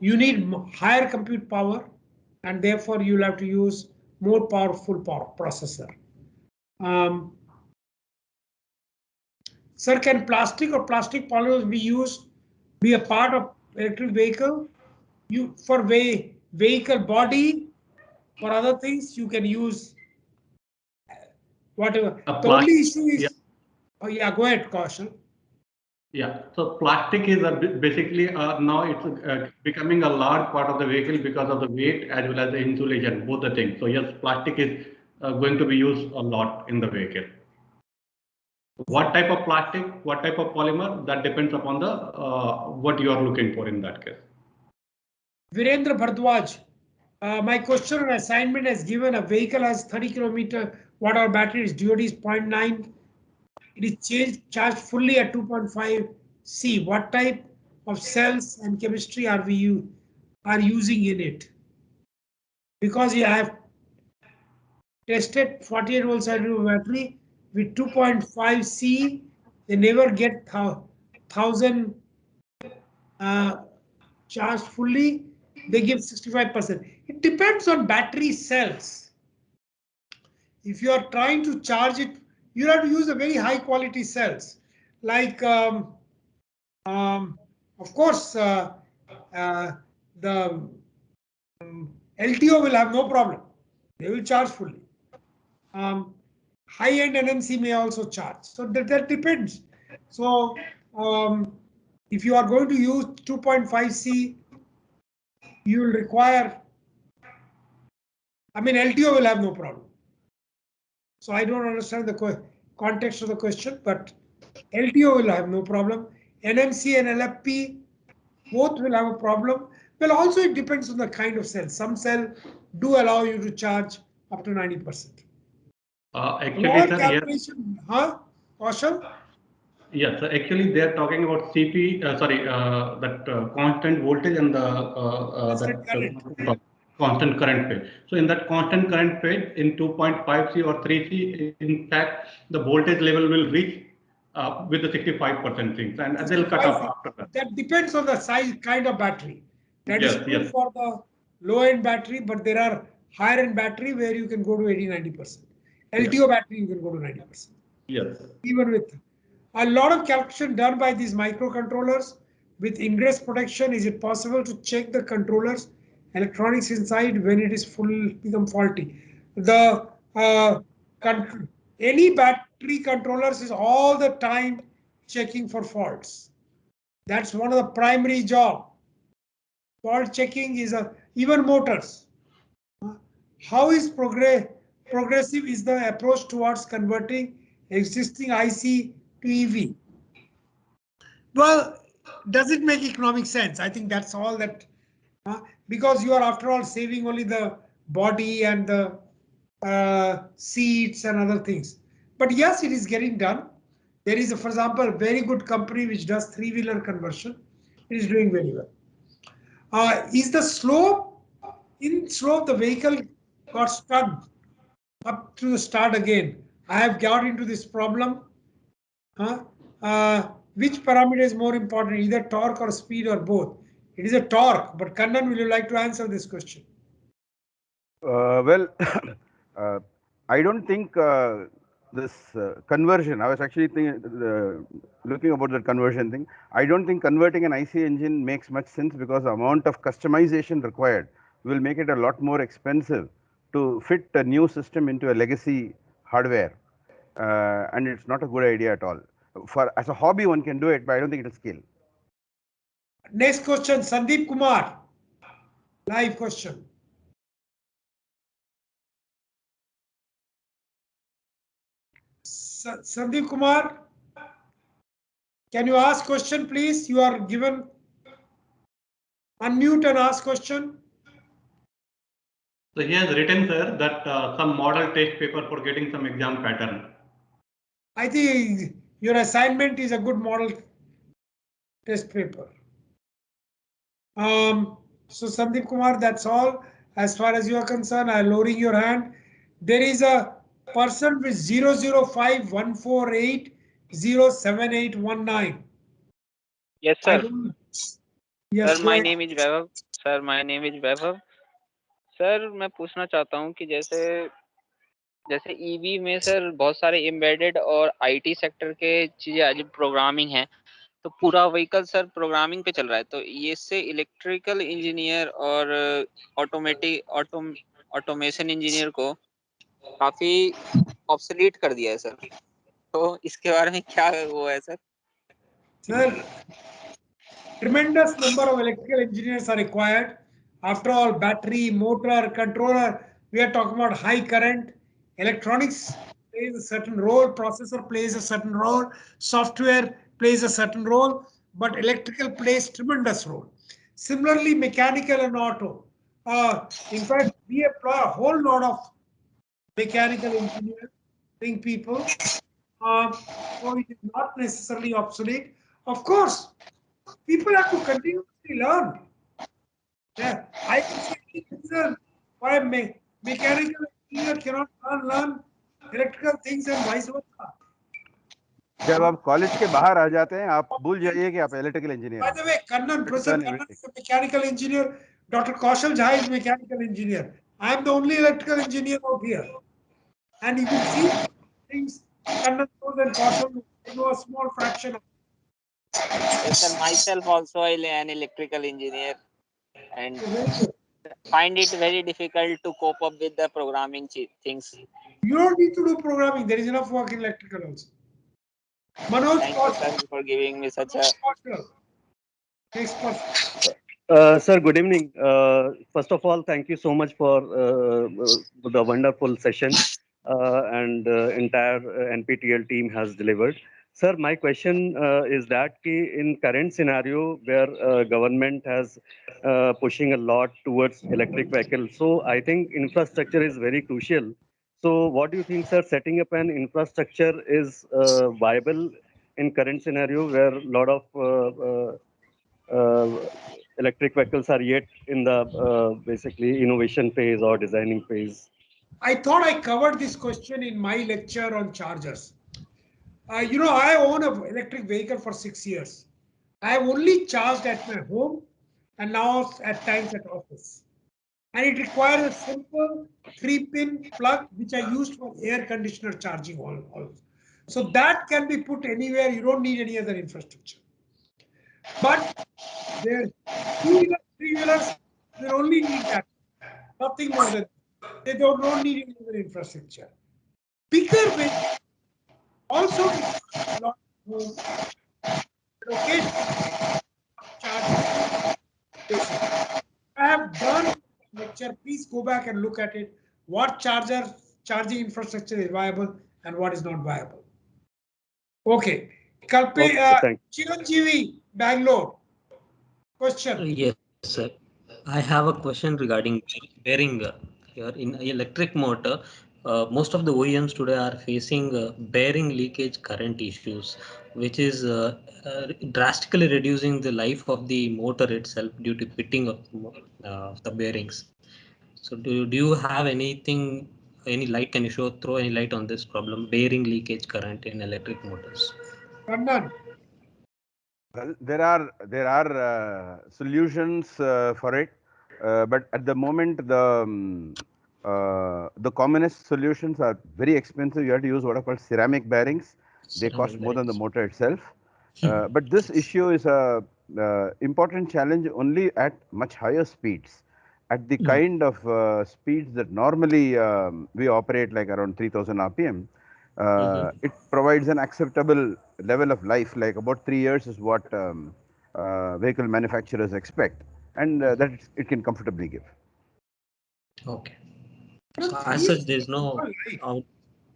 You need higher compute power, and therefore you'll have to use more powerful processor. Sir, can plastic or plastic polymers be a part of electric vehicle? For vehicle body, for other things, you can use whatever. The only issue is, oh yeah, go ahead, Kaushal. Yeah, so plastic is basically now it's becoming a large part of the vehicle because of the weight as well as the insulation, both the things. So yes, plastic is going to be used a lot in the vehicle. What type of plastic, what type of polymer, that depends upon the what you are looking for in that case. Virendra Bhardwaj, my question on assignment has given a vehicle has 30 km watt-hour battery, its DOD is 0.9. It is charged fully at 2.5 C. What type of cells and chemistry are we using in it? Because I have tested 48 volt battery with 2.5 C, they never get 1000 charged fully. They give 65%. It depends on battery cells. If you are trying to charge it, you have to use a very high quality cells. Like, of course, the LTO will have no problem. They will charge fully. High-end NMC may also charge. So that depends. So if you are going to use 2.5 C, you will require, I mean, LTO will have no problem. So I don't understand the context of the question, but LTO will have no problem. NMC and LFP, both will have a problem. Well, also it depends on the kind of cell. Some cell do allow you to charge up to 90%. Actually, sir, calculation, yes. Huh? Kaushal? Yes, actually they are talking about CP, constant voltage and the constant current phase. So in that constant current phase, in 2.5C or 3C, in fact, the voltage level will reach with the 65% things, and they'll cut off after that. That depends on the size, kind of battery. That Yes, is true yes. for the low-end battery, but there are higher-end battery where you can go to 80-90%. LTO battery, you can go to 90%. Yes. Even with a lot of calculation done by these microcontrollers with ingress protection, is it possible to check the controllers electronics inside when it is become faulty? The any battery controllers is all the time checking for faults. That's one of the primary job. Fault checking is even motors. How is progressive is the approach towards converting existing IC to EV? Well, does it make economic sense? I think that's all that, because you are after all saving only the body and the seats and other things. But yes, it is getting done. There is, for example, a very good company which does three-wheeler conversion. It is doing very well. Is the slope the vehicle got stuck up to the start again? I have got into this problem. Which parameter is more important, either torque or speed or both? It is a torque, but Kannan, will you like to answer this question? Well, I don't think this conversion, I was actually looking about the conversion thing. I don't think converting an IC engine makes much sense because the amount of customization required will make it a lot more expensive to fit a new system into a legacy hardware. And it's not a good idea at all. As a hobby, one can do it, but I don't think it'll scale. Next question, Sandeep Kumar. Live question. Sandeep Kumar, can you ask question, please? You are given unmute and ask question. So he has written, sir, that some model test paper for getting some exam pattern. I think your assignment is a good model test paper. So Sandeep Kumar, that's all. As far as you are concerned, I'm lowering your hand. There is a person with 00514807819. Yes, sir. Yes, sir, my name is Vaibhav. Sir, my name is Vaibhav. Sir मैं पूछना चाहता हूँ कि जैसे EV में sir बहुत सारे embedded और आईटी सेक्टर के चीजें आज प्रोग्रामिंग है, तो पूरा व्हीकल सर प्रोग्रामिंग पे चल रहा है, तो ये से इलेक्ट्रिकल इंजीनियर और ऑटोमेशन इंजीनियर को काफी ऑब्सोलीट कर दिया है सर, तो इसके बारे में क्या वो है sir? Sir, tremendous number of electrical engineers are required. After all, battery, motor, controller, we are talking about high current. Electronics plays a certain role, processor plays a certain role, software plays a certain role, but electrical plays tremendous role. Similarly, mechanical and auto. In fact, we employ a whole lot of mechanical engineering people. So it is not necessarily obsolete. Of course, people have to continuously learn. Yeah, I see reason why a mechanical engineer cannot learn electrical things and vice versa. जब आप college के बाहर आ जाते हैं, आप भूल जाइए कि आप इलेक्ट्रिकल इंजीनियर हैं. By the way, Kannan, Professor Kannan is a mechanical engineer. Dr. Kaushal Jha is a mechanical engineer. I am the only electrical engineer out here. And you can see things Kannan knows and Kaushal know a small fraction of. Yes, sir, myself also an electrical engineer and find it very difficult to cope up with the programming things. You don't need to do programming. There is enough work in electrical also. Manoj, thank you, sir, for giving me such a... Next person. Sir, good evening. First of all, thank you so much for the wonderful session and entire NPTEL team has delivered. Sir, my question is that in current scenario where government has pushing a lot towards electric vehicles, so I think infrastructure is very crucial. So what do you think, sir, setting up an infrastructure is viable in current scenario where a lot of electric vehicles are yet in the basically innovation phase or designing phase? I thought I covered this question in my lecture on chargers. I own an electric vehicle for 6 years. I have only charged at my home and now at times at office. And it requires a simple 3-pin plug, which I used for air conditioner charging also. So that can be put anywhere. You don't need any other infrastructure. But the 2-wheelers, 3-wheelers, they only need that. Nothing more than that. They don't need any other infrastructure. Bigger vehicles also a lot of room. Occasionally, charging station. I have done lecture. Please go back and look at it. What charging infrastructure is viable and what is not viable. Okay. Chiranjeevi, Bangalore. Question. Yes, sir. I have a question regarding bearing here in electric motor. Most of the OEMs today are facing bearing leakage current issues, which is drastically reducing the life of the motor itself due to pitting of the bearings. So do you have any light, can you throw any light on this problem, bearing leakage current in electric motors? Kannan. Well, there are solutions for it, but at the moment the commonest solutions are very expensive. You have to use what are called ceramic bearings. They cost more than the motor itself. But this issue is a important challenge only at much higher speeds. At the kind of speeds that normally we operate, like around 3000 RPM, it provides an acceptable level of life, like about 3 years is what vehicle manufacturers expect, and that it can comfortably give. Okay. So as such, there is no.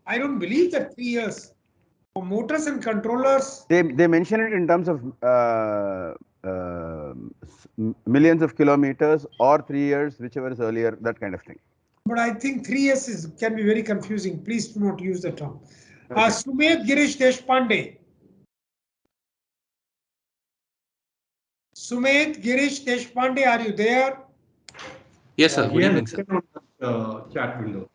I don't believe that 3 years for motors and controllers. They mention it in terms of millions of kilometers or 3 years, whichever is earlier, that kind of thing. But I think 3 years can be very confusing. Please do not use the term. Sumedh Girish Deshpande. Sumedh Girish Deshpande, are you there? Yes, sir. Good evening, sir. Chat window.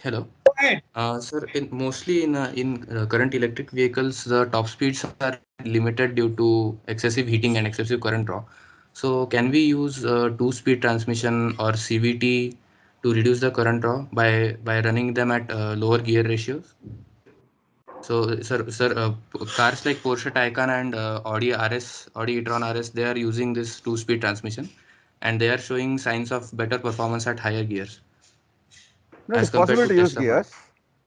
Hello. Go ahead. Sir, mostly in current electric vehicles, the top speeds are limited due to excessive heating and excessive current draw. So can we use 2-speed transmission or CVT to reduce the current draw by running them at lower gear ratios? So, sir, cars like Porsche Taycan and Audi e-tron RS, they are using this 2-speed transmission, and they are showing signs of better performance at higher gears. No, it's possible to use gears.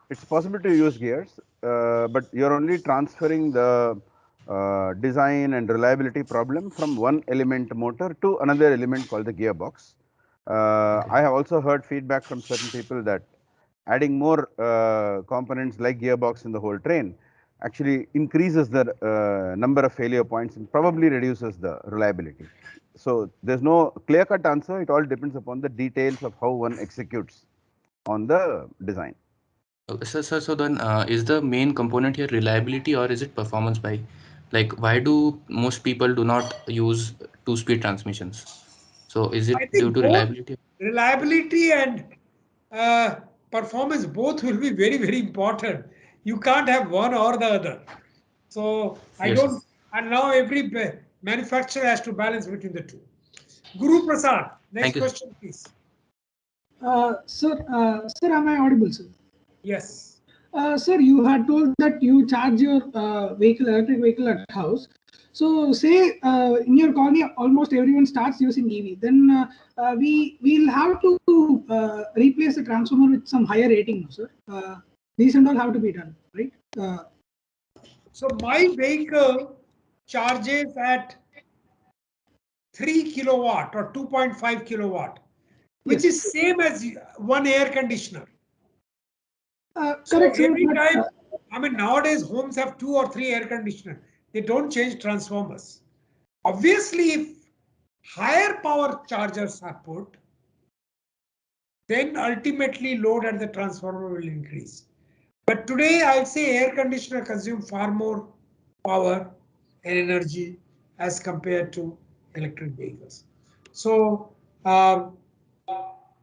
It's possible to use gears, but you're only transferring the design and reliability problem from one element motor to another element called the gearbox. I have also heard feedback from certain people that adding more components like gearbox in the whole train actually increases the number of failure points and probably reduces the reliability. So there's no clear-cut answer. It all depends upon the details of how one executes on the design. So then is the main component here reliability or is it performance by? Like, why do most people do not use 2-speed transmissions? So is it due to reliability? Reliability and performance both will be very, very important. You can't have one or the other. So and now every manufacturer has to balance between the two. Guru Prasad, next question, please. Sir, am I audible, sir? Yes. Sir, you had told that you charge your electric vehicle at house. So say in your colony, almost everyone starts using EV. Then we'll have to replace the transformer with some higher rating, sir. These and all have to be done, right? So my vehicle charges at 3 kilowatt or 2.5 kilowatt, which is same as one air conditioner. So Correct, sir, every but, time, I mean, nowadays homes have 2 or 3 air conditioners. They don't change transformers. Obviously, if higher power chargers are put, then ultimately load at the transformer will increase. But today, I'll say air conditioner consume far more power and energy as compared to electric vehicles. So,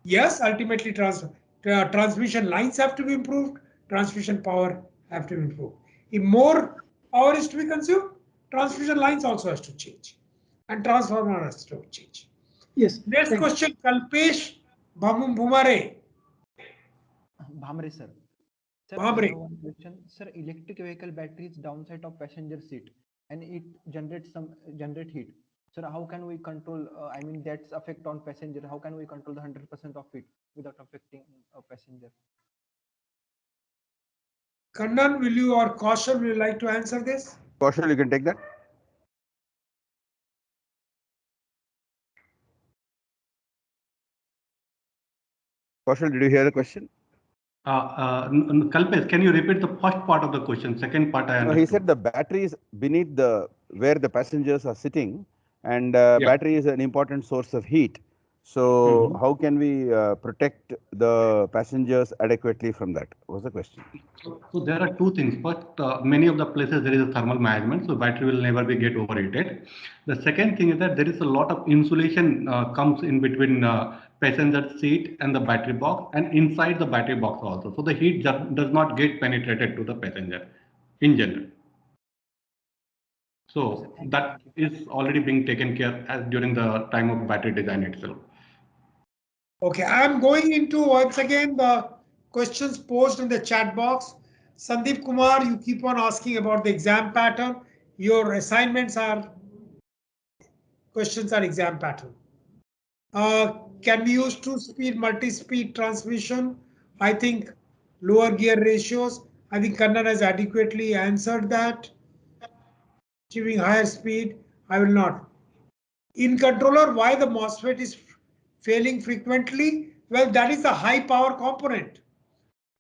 yes, ultimately transmission lines have to be improved, transmission power have to be improved. If more power is to be consumed, transmission lines also has to change, and transformer has to change. Yes. Next question, Kalpesh Bhumare. Bhamre, sir. Sir, Bhamre. I have one question. Sir, electric vehicle battery is downside of passenger seat and it generate heat. Sir, how can we control, I mean, that's effect on passenger. How can we control the 100% of it without affecting a passenger? Kannan, will you or Kaushal, will you like to answer this? Kaushal, you can take that. Kaushal, did you hear the question? Kalpesh, can you repeat the first part of the question? Second part I understood. No, he said the battery is beneath where the passengers are sitting, and battery is an important source of heat. So how can we protect the passengers adequately from that? Was the question. So there are two things. First, many of the places there is a thermal management, so battery will never get overheated. The second thing is that there is a lot of insulation comes in between passenger seat and the battery box, and inside the battery box also. So the heat does not get penetrated to the passenger in general. So that is already being taken care as during the time of battery design itself. Okay, I'm going into once again the questions posed in the chat box. Sandeep Kumar, you keep on asking about the exam pattern. Your assignments are, questions are exam pattern. Can we use 2-speed multi-speed transmission? I think lower gear ratios. I think Kannan has adequately answered that. Achieving higher speed, I will not. In controller, why the MOSFET is failing frequently? Well, that is the high power component,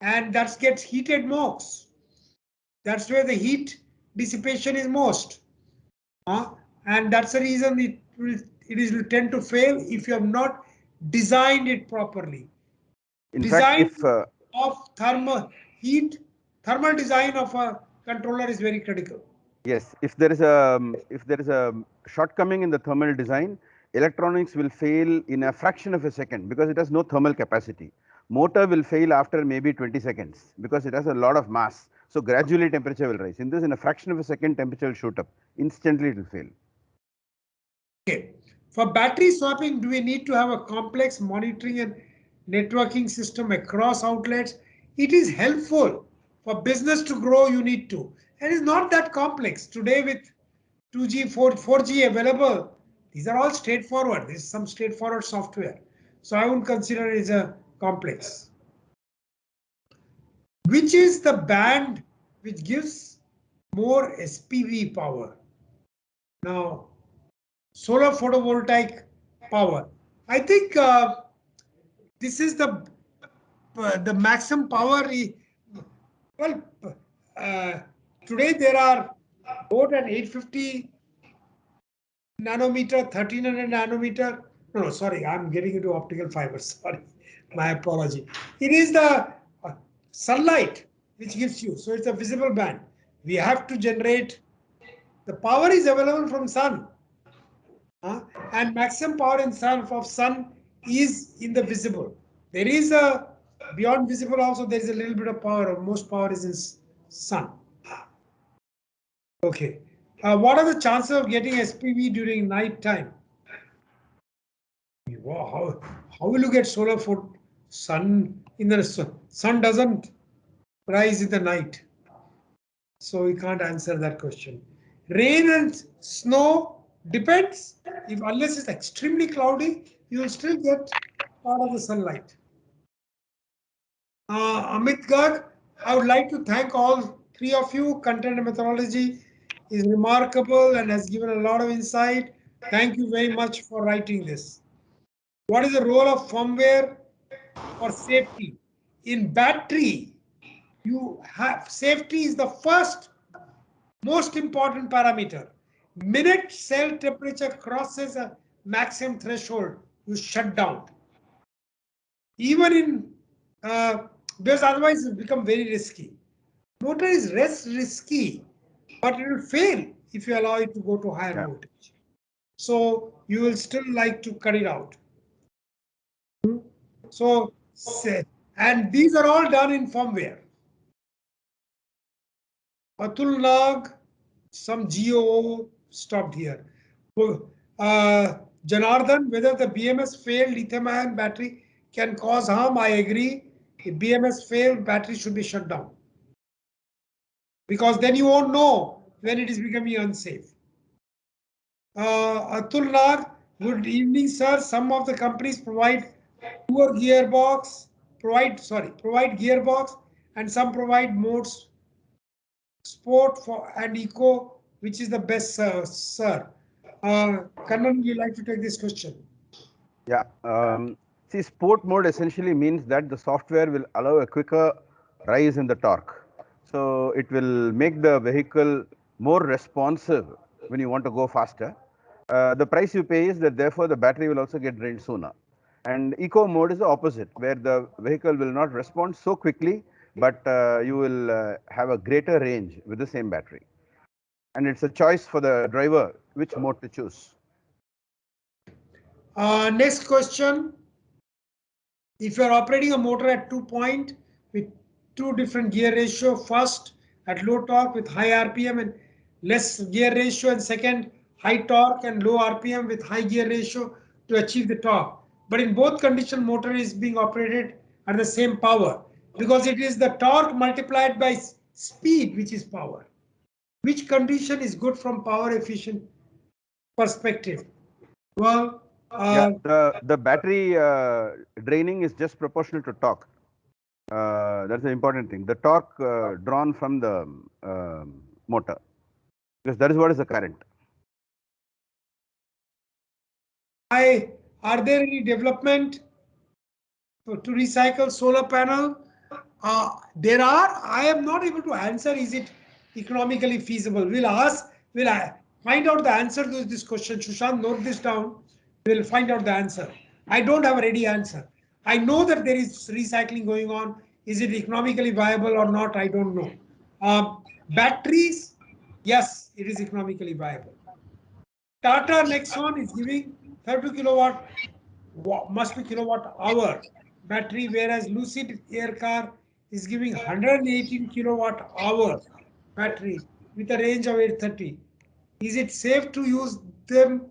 and that gets heated most. That's where the heat dissipation is most. And that's the reason it will tend to fail if you have not designed it properly. In Design fact, if of thermal design of a controller is very critical. yes, if there is a shortcoming in the thermal design, electronics will fail in a fraction of a second because it has no thermal capacity. Motor will fail after maybe 20 seconds because it has a lot of mass. So gradually temperature will rise. In a fraction of a second, temperature will shoot up. Instantly it will fail. Okay. For battery swapping, do we need to have a complex monitoring and networking system across outlets? It is helpful. For business to grow, you need to. And it's not that complex. Today with 2G, 4G available, these are all straightforward. There's some straightforward software. So I wouldn't consider it as a complex. Which is the band which gives more SPV power? Now, solar photovoltaic power. I think this is the maximum power. Well, today there are both at 850 nanometer, 1300 nanometer. No, sorry, I'm getting into optical fibers. Sorry, my apology. It is the sunlight which gives you. So it's a visible band. We have to generate. The power is available from sun. And maximum power in sun is in the visible. There is a beyond visible also. There is a little bit of power. Most power is in sun. Okay. What are the chances of getting SPV during night time? Wow, how will you get solar for sun in the sun doesn't rise in the night? So we can't answer that question. Rain and snow depends. Unless it's extremely cloudy, you will still get part of the sunlight. Amit Garg, I would like to thank all three of you. Content and methodology is remarkable and has given a lot of insight. Thank you very much for writing this. What is the role of firmware for safety? In battery, you have safety is the first most important parameter. Minute cell temperature crosses a maximum threshold, you shut down. Even in because otherwise it become very risky. Motor is less risky, but it will fail if you allow it to go to higher voltage. So you will still like to cut it out. So, and these are all done in firmware. Atul Nag, some GOO stopped here. Janardhan, whether the BMS failed lithium-ion battery can cause harm, I agree. If BMS failed, battery should be shut down. Because then you won't know when it is becoming unsafe. Atul Nag, good evening, sir. Some of the companies provide provide gearbox, and some provide modes sport and eco, which is the best, sir. Kannan, you like to take this question? Yeah. See, sport mode essentially means that the software will allow a quicker rise in the torque. So it will make the vehicle more responsive when you want to go faster. The price you pay is that therefore the battery will also get drained sooner. And eco mode is the opposite, where the vehicle will not respond so quickly, but you will have a greater range with the same battery. And it's a choice for the driver which mode to choose. Next question. If you are operating a motor at 2 point with two different gear ratio, first at low torque with high RPM and less gear ratio, and second high torque and low RPM with high gear ratio to achieve the torque. But in both conditions, motor is being operated at the same power because it is the torque multiplied by speed, which is power. Which condition is good from power efficient perspective? Well, the battery draining is just proportional to torque. That's the important thing. The torque drawn from the motor, because that is what is the current. Are there any development to recycle solar panel? There are. I am not able to answer. Is it economically feasible? We'll find out the answer to this question. Sushant, note this down. We'll find out the answer. I don't have a ready answer. I know that there is recycling going on. Is it economically viable or not? I don't know. Batteries, yes, it is economically viable. Tata Nexon is giving 30 kilowatt, must be kilowatt hour battery, whereas Lucid Air Car is giving 118 kilowatt hour battery with a range of 830. Is it safe to use them?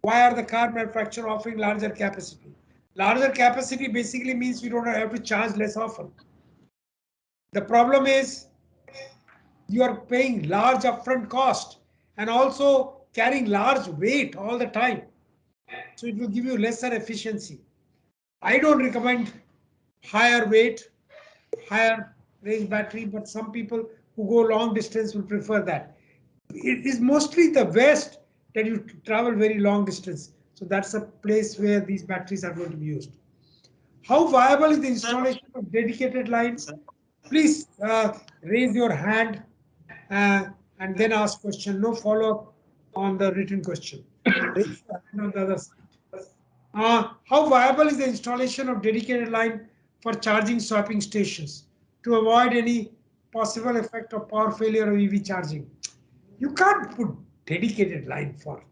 Why are the car manufacturer offering larger capacity? Larger capacity basically means you don't have to charge less often. The problem is you are paying large upfront cost and also carrying large weight all the time. So it will give you lesser efficiency. I don't recommend higher weight, higher range battery, but some people who go long distance will prefer that. It is mostly the West that you travel very long distance. So that's a place where these batteries are going to be used. How viable is the installation of dedicated lines? Please raise your hand and then ask question. No follow-up on the written question. Raise your hand on the other side. How viable is the installation of dedicated line for charging swapping stations to avoid any possible effect of power failure of EV charging? You can't put dedicated line for.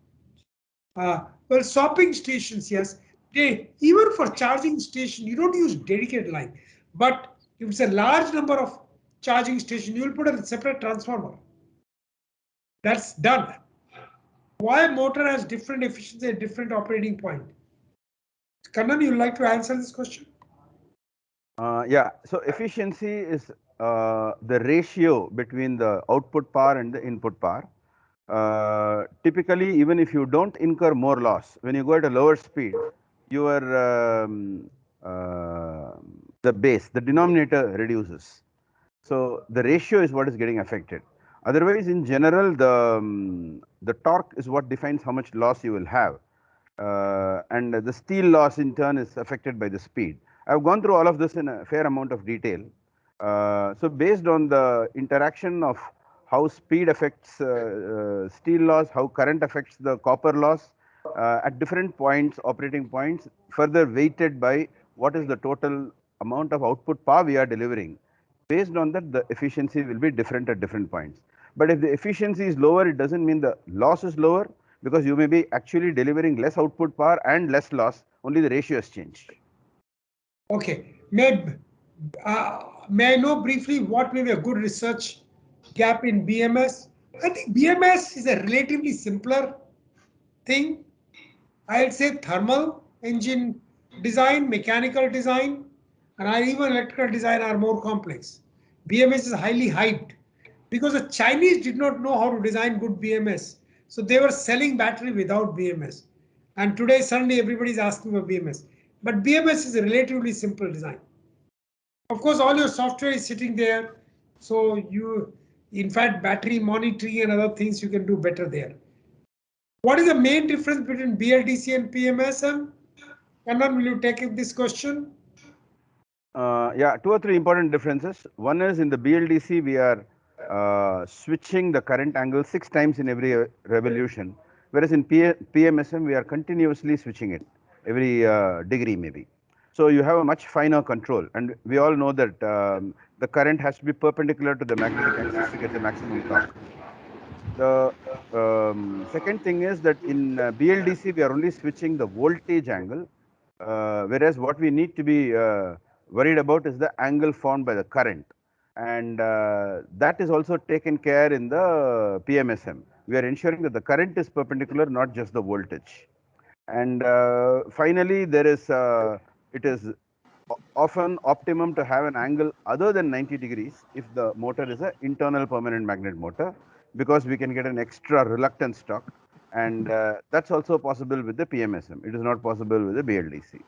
Well, swapping stations, yes. Even for charging station, you don't use dedicated line. But if it's a large number of charging station, you will put a separate transformer. That's done. Why motor has different efficiency at different operating point? Kannan, you'd like to answer this question? Yeah, so efficiency is the ratio between the output power and the input power. Typically, even if you don't incur more loss, when you go at a lower speed, your the base, the denominator reduces. So the ratio is what is getting affected. Otherwise, in general, the torque is what defines how much loss you will have. And the steel loss in turn is affected by the speed. I've gone through all of this in a fair amount of detail. So based on the interaction of how speed affects steel loss, how current affects the copper loss at different points, operating points, further weighted by what is the total amount of output power we are delivering. Based on that, the efficiency will be different at different points. But if the efficiency is lower, it doesn't mean the loss is lower, because you may be actually delivering less output power and less loss, only the ratio has changed. Okay. May I know briefly what may be a good research gap in BMS? I think BMS is a relatively simpler thing. I'd say thermal engine design, mechanical design, and even electrical design are more complex. BMS is highly hyped because the Chinese did not know how to design good BMS. So they were selling battery without BMS. And today suddenly everybody is asking for BMS. But BMS is a relatively simple design. Of course, all your software is sitting there. So you, in fact, battery monitoring and other things you can do better there. What is the main difference between BLDC and PMSM? Kannan, will you take up this question? Yeah, 2 or 3 important differences. One is in the BLDC, we are switching the current angle 6 times in every revolution, whereas in PMSM, we are continuously switching it every degree maybe. So you have a much finer control, and we all know that the current has to be perpendicular to the magnetic axis to get the maximum torque. The second thing is that in BLDC, we are only switching the voltage angle, whereas what we need to be worried about is the angle formed by the current. And that is also taken care in the PMSM. We are ensuring that the current is perpendicular, not just the voltage. And finally, there is it is often optimum to have an angle other than 90 degrees if the motor is an internal permanent magnet motor, because we can get an extra reluctance torque, and that's also possible with the PMSM. It is not possible with the BLDC.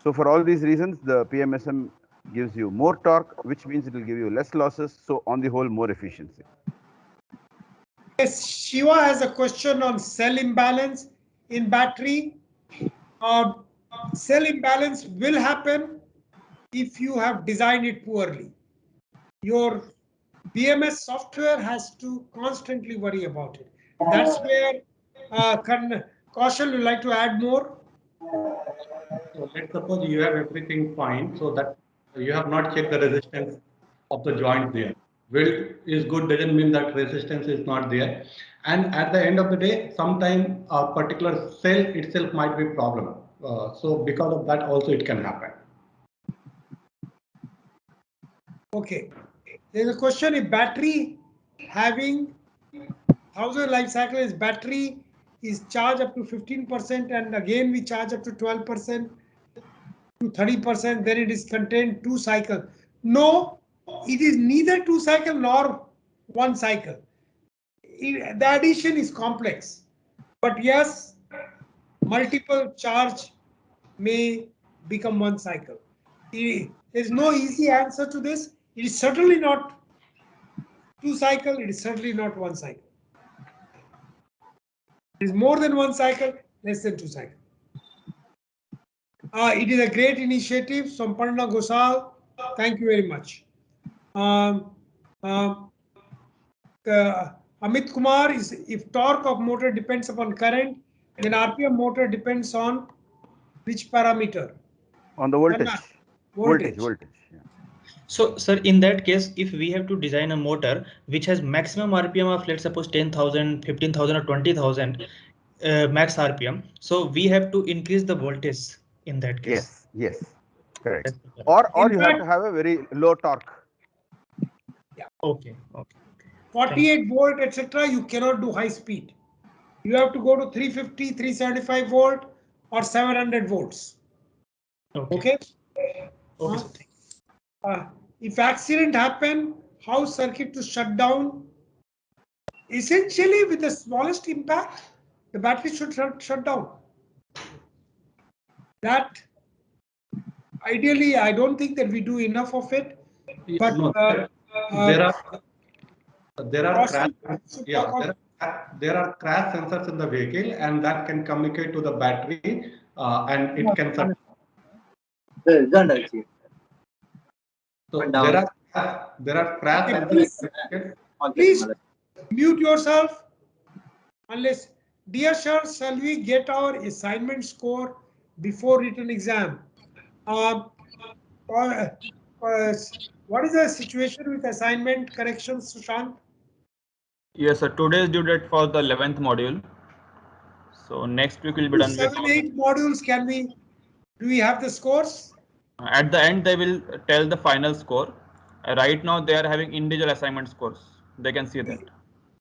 So for all these reasons, the PMSM gives you more torque, which means it will give you less losses. So on the whole, more efficiency. Yes, Shiva has a question on cell imbalance in battery. Cell imbalance will happen if you have designed it poorly. Your BMS software has to constantly worry about it. That's where Kaushal, would like to add more? So let's suppose you have everything fine, so that you have not checked the resistance of the joint there. Weld is good doesn't mean that resistance is not there. And at the end of the day, sometime a particular cell itself might be a problem. So because of that also it can happen. Okay. There's a question, if battery having 1000 life cycle is battery is charged up to 15%, and again we charge up to 12% to 30%, then it is contained 2 cycle. No, it is neither 2 cycle nor 1 cycle. The addition is complex, but yes, multiple charge may become 1 cycle. There's no easy answer to this. It is certainly not 2 cycle, it is certainly not 1 cycle. It is more than 1 cycle, less than 2 cycle. It is a great initiative, Samparna Gosal. Thank you very much. Amit Kumar is, if torque of motor depends upon current, then RPM motor depends on which parameter? On the voltage. Voltage. Yeah. So, sir, in that case, if we have to design a motor which has maximum RPM of, let's suppose 10,000, 15,000 or 20,000 max RPM, so we have to increase the voltage in that case. Yes, correct. Or you have to have a very low torque. Yeah. Okay. 48 volt, etc. You cannot do high speed. You have to go to 350, 375 volt or 700 volts. Okay. If accident happen, how circuit to shut down? Essentially, with the smallest impact, the battery should shut down. That ideally, I don't think that we do enough of it. But there There are crash, there are crash sensors in the vehicle, and that can communicate to the battery, and it can. So there are crash sensors. Please mute yourself. Unless, dear sir, shall we get our assignment score before written exam? What is the situation with assignment corrections, Sushant? Yes, sir. Today is due date for the 11th module. So next week will be done. 7-8 modules. Do we have the scores? At the end, they will tell the final score. Right now, they are having individual assignment scores. They can see that.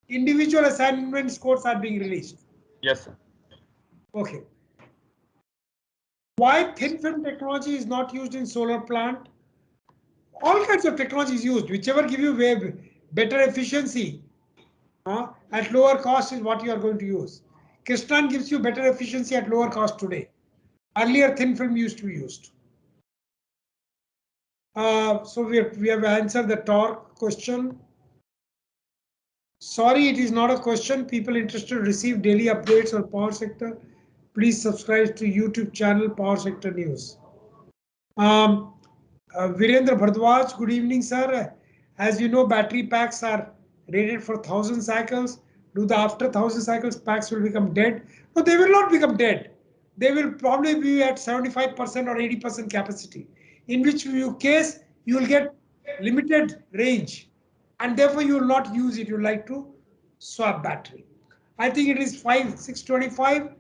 Individual assignment scores are being released. Yes, sir. Okay. Why thin film technology is not used in solar plant? All kinds of technology is used. Whichever give you better efficiency at lower cost is what you are going to use. Crystalline gives you better efficiency at lower cost today. Earlier, thin film used to be used. So we have answered the torque question. Sorry, it is not a question. People interested to receive daily updates on power sector, please subscribe to YouTube channel Power Sector News. Virendra Bhardwaj, good evening, sir. As you know, battery packs are rated for 1000 cycles. Do the after 1000 cycles packs will become dead? No, they will not become dead. They will probably be at 75% or 80% capacity, in which case you will get limited range, and therefore you will not use it. You like to swap battery. I think it is 6:25.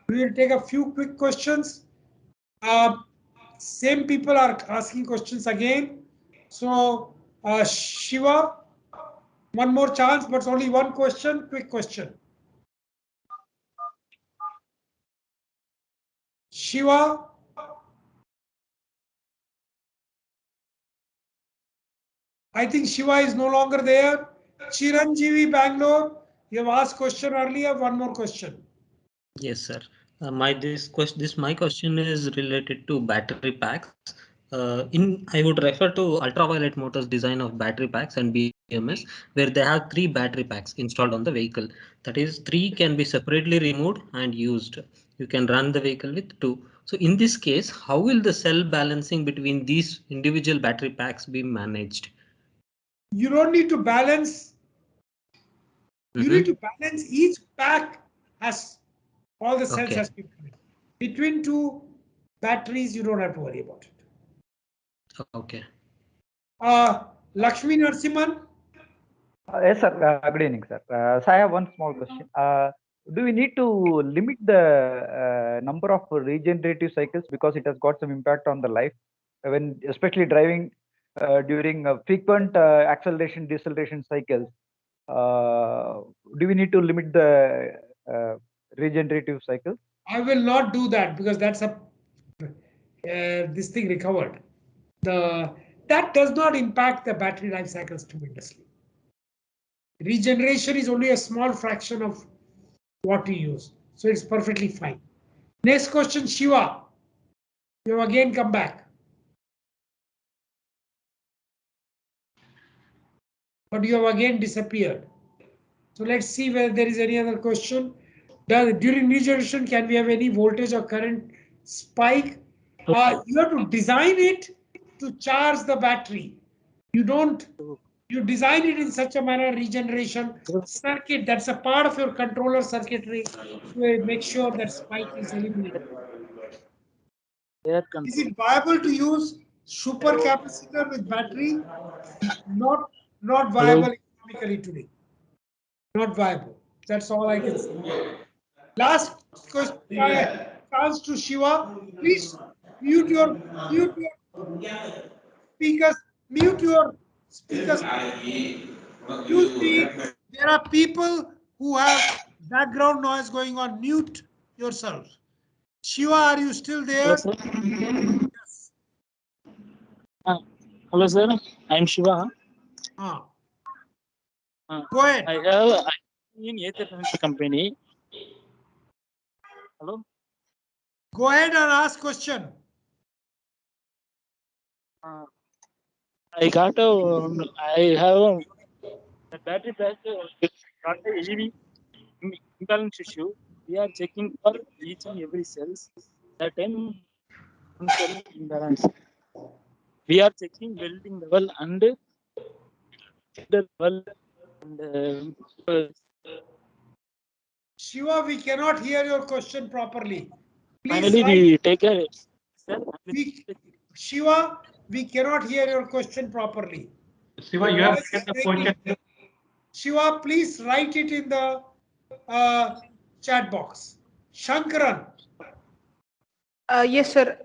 We will take a few quick questions. Same people are asking questions again. So Shiva, one more chance, but only one question, quick question. Shiva. I think Shiva is no longer there. Chiranjeevi, Bangalore, you have asked question earlier, one more question. Yes, sir. My question is related to battery packs. I would refer to Ultraviolet Motors design of battery packs and BMS, where they have 3 battery packs installed on the vehicle. That is, 3 can be separately removed and used. You can run the vehicle with 2. So in this case, how will the cell balancing between these individual battery packs be managed? You don't need to balance. You need to balance each pack as all the cells has been between 2 batteries. You don't have to worry about it. Okay. Lakshmi Narasimhan. Yes, sir. Good evening, sir. So I have one small question. Do we need to limit the number of regenerative cycles because it has got some impact on the life, when especially driving during frequent acceleration deceleration cycles? Do we need to limit the regenerative cycles? I will not do that because that's this thing recovered. That does not impact the battery life cycles tremendously. Regeneration is only a small fraction of what we use, so it's perfectly fine. Next question, Shiva. You have again come back, but you have again disappeared. So let's see whether there is any other question. During regeneration, can we have any voltage or current spike? You have to design it to charge the battery. You design it in such a manner, regeneration circuit, that's a part of your controller circuitry to make sure that spike is eliminated. Is it viable to use supercapacitor with battery? Not viable economically today. Not viable. That's all I can say. Last question, chance to Shiva. Please mute your speakers. Mute your speakers. There are people who have background noise going on. Mute yourself. Shiva, are you still there? Yes. Hello, sir. I'm Shiva. Go ahead. I have in Ether company. Hello. Go ahead and ask question. I have The battery pack not the EV imbalance issue. We are checking for each and every cells. The 10 cell imbalance. We are checking welding level and the level and Shiva, we cannot hear your question properly. Please finally write. we take a cell. Shiva, we cannot hear your question properly. Shiva, you have written the question. Shiva, please write it in the chat box. Shankaran. Yes, sir.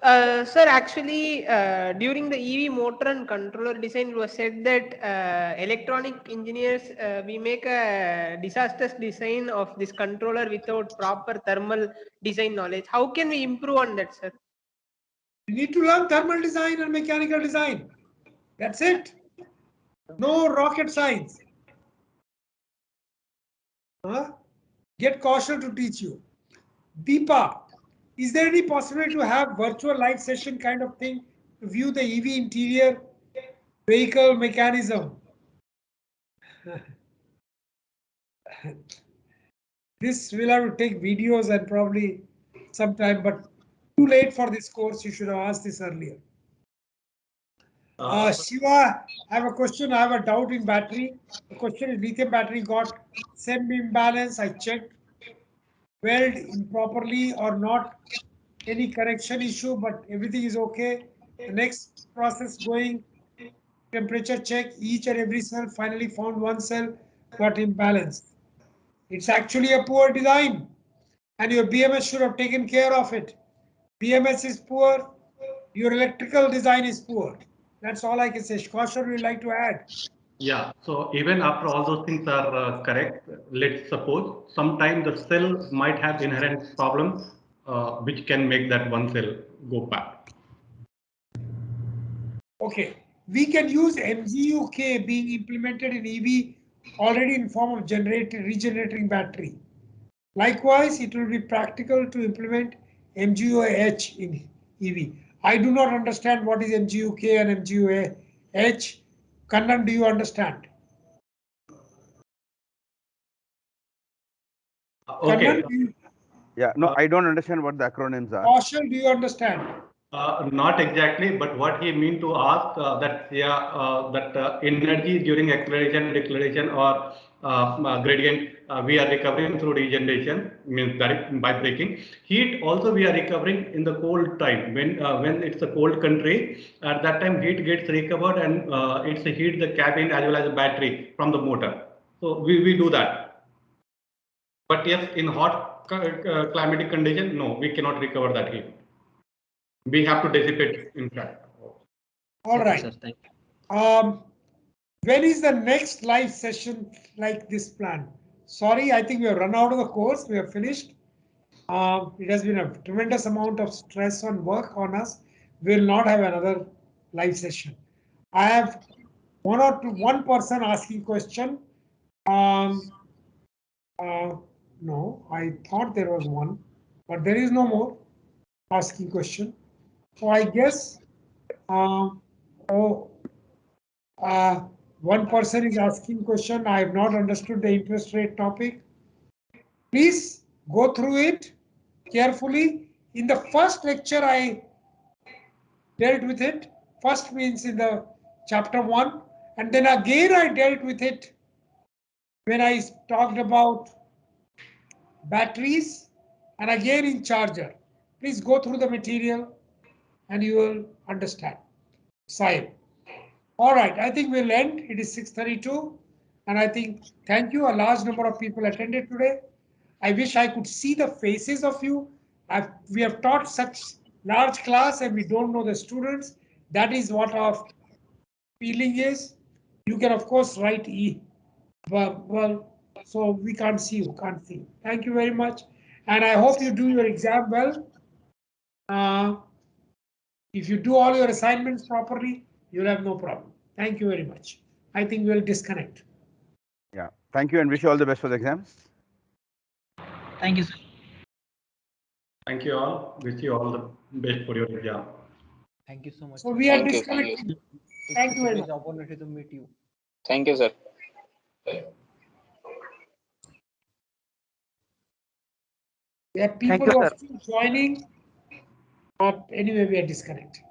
Sir, actually, during the EV motor and controller design, it was said that electronic engineers, we make a disastrous design of this controller without proper thermal design knowledge. How can we improve on that, sir? You need to learn thermal design and mechanical design. That's it. No rocket science. Get Kaushal to teach you. Deepa, is there any possibility to have virtual live session kind of thing to view the EV interior vehicle mechanism? This will have to take videos and probably some time, but too late for this course. You should have asked this earlier. Shiva, I have a question. I have a doubt in battery. The question is lithium battery got same imbalance. I checked weld improperly or not any correction issue, but everything is okay. The next process going, temperature check, each and every cell, finally found one cell got imbalanced. It's actually a poor design and your BMS should have taken care of it. BMS is poor, your electrical design is poor. That's all I can say. Kaushal, would you like to add? Yeah, so even after all those things are correct, let's suppose sometimes the cell might have inherent problem which can make that one cell go bad. Okay, we can use MGU-K being implemented in EV already in form of regenerating battery. Likewise, it will be practical to implement MGU-H in EV. I do not understand what is MGU-K and MGU-H. Kannan, do you understand? Okay. Kannan, Yeah, no, I don't understand what the acronyms are. Kaushal, do you understand? Not exactly, but what he mean to ask that energy during acceleration, deceleration, or gradient we are recovering through regeneration, means that by braking. Heat also we are recovering in the cold time when it's a cold country. At that time heat gets recovered and it's a heat the cabin as well as the battery from the motor. So we do that. But yes, in hot climatic condition, no, we cannot recover that heat. We have to dissipate in fact. All right. When is the next live session like this planned? Sorry, I think we have run out of the course. We have finished. It has been a tremendous amount of stress on work on us. We will not have another live session. I have one person asking question. No, I thought there was one, but there is no more asking question. So I guess one person is asking question. I have not understood the interest rate topic. Please go through it carefully. In the first lecture, I dealt with it. First means in the chapter 1, and then again I dealt with it when I talked about batteries, and again in charger. Please go through the material and you will understand. Sahib. All right, I think we'll end. It is 6:32, and I think thank you. A large number of people attended today. I wish I could see the faces of you. We have taught such large class and we don't know the students. That is what our feeling is. You can of course write E. Well, so we can't see you, can't see you. Thank you very much. And I hope you do your exam well. If you do all your assignments properly, you'll have no problem. Thank you very much. I think we'll disconnect. Yeah, thank you and wish you all the best for the exams. Thank you, sir. Thank you all. Wish you all the best for your exam. Thank you so much. So we are disconnecting. Thank you very much. It's an opportunity to meet you. Thank you, sir. There are people who are still joining, but anyway, we are disconnected.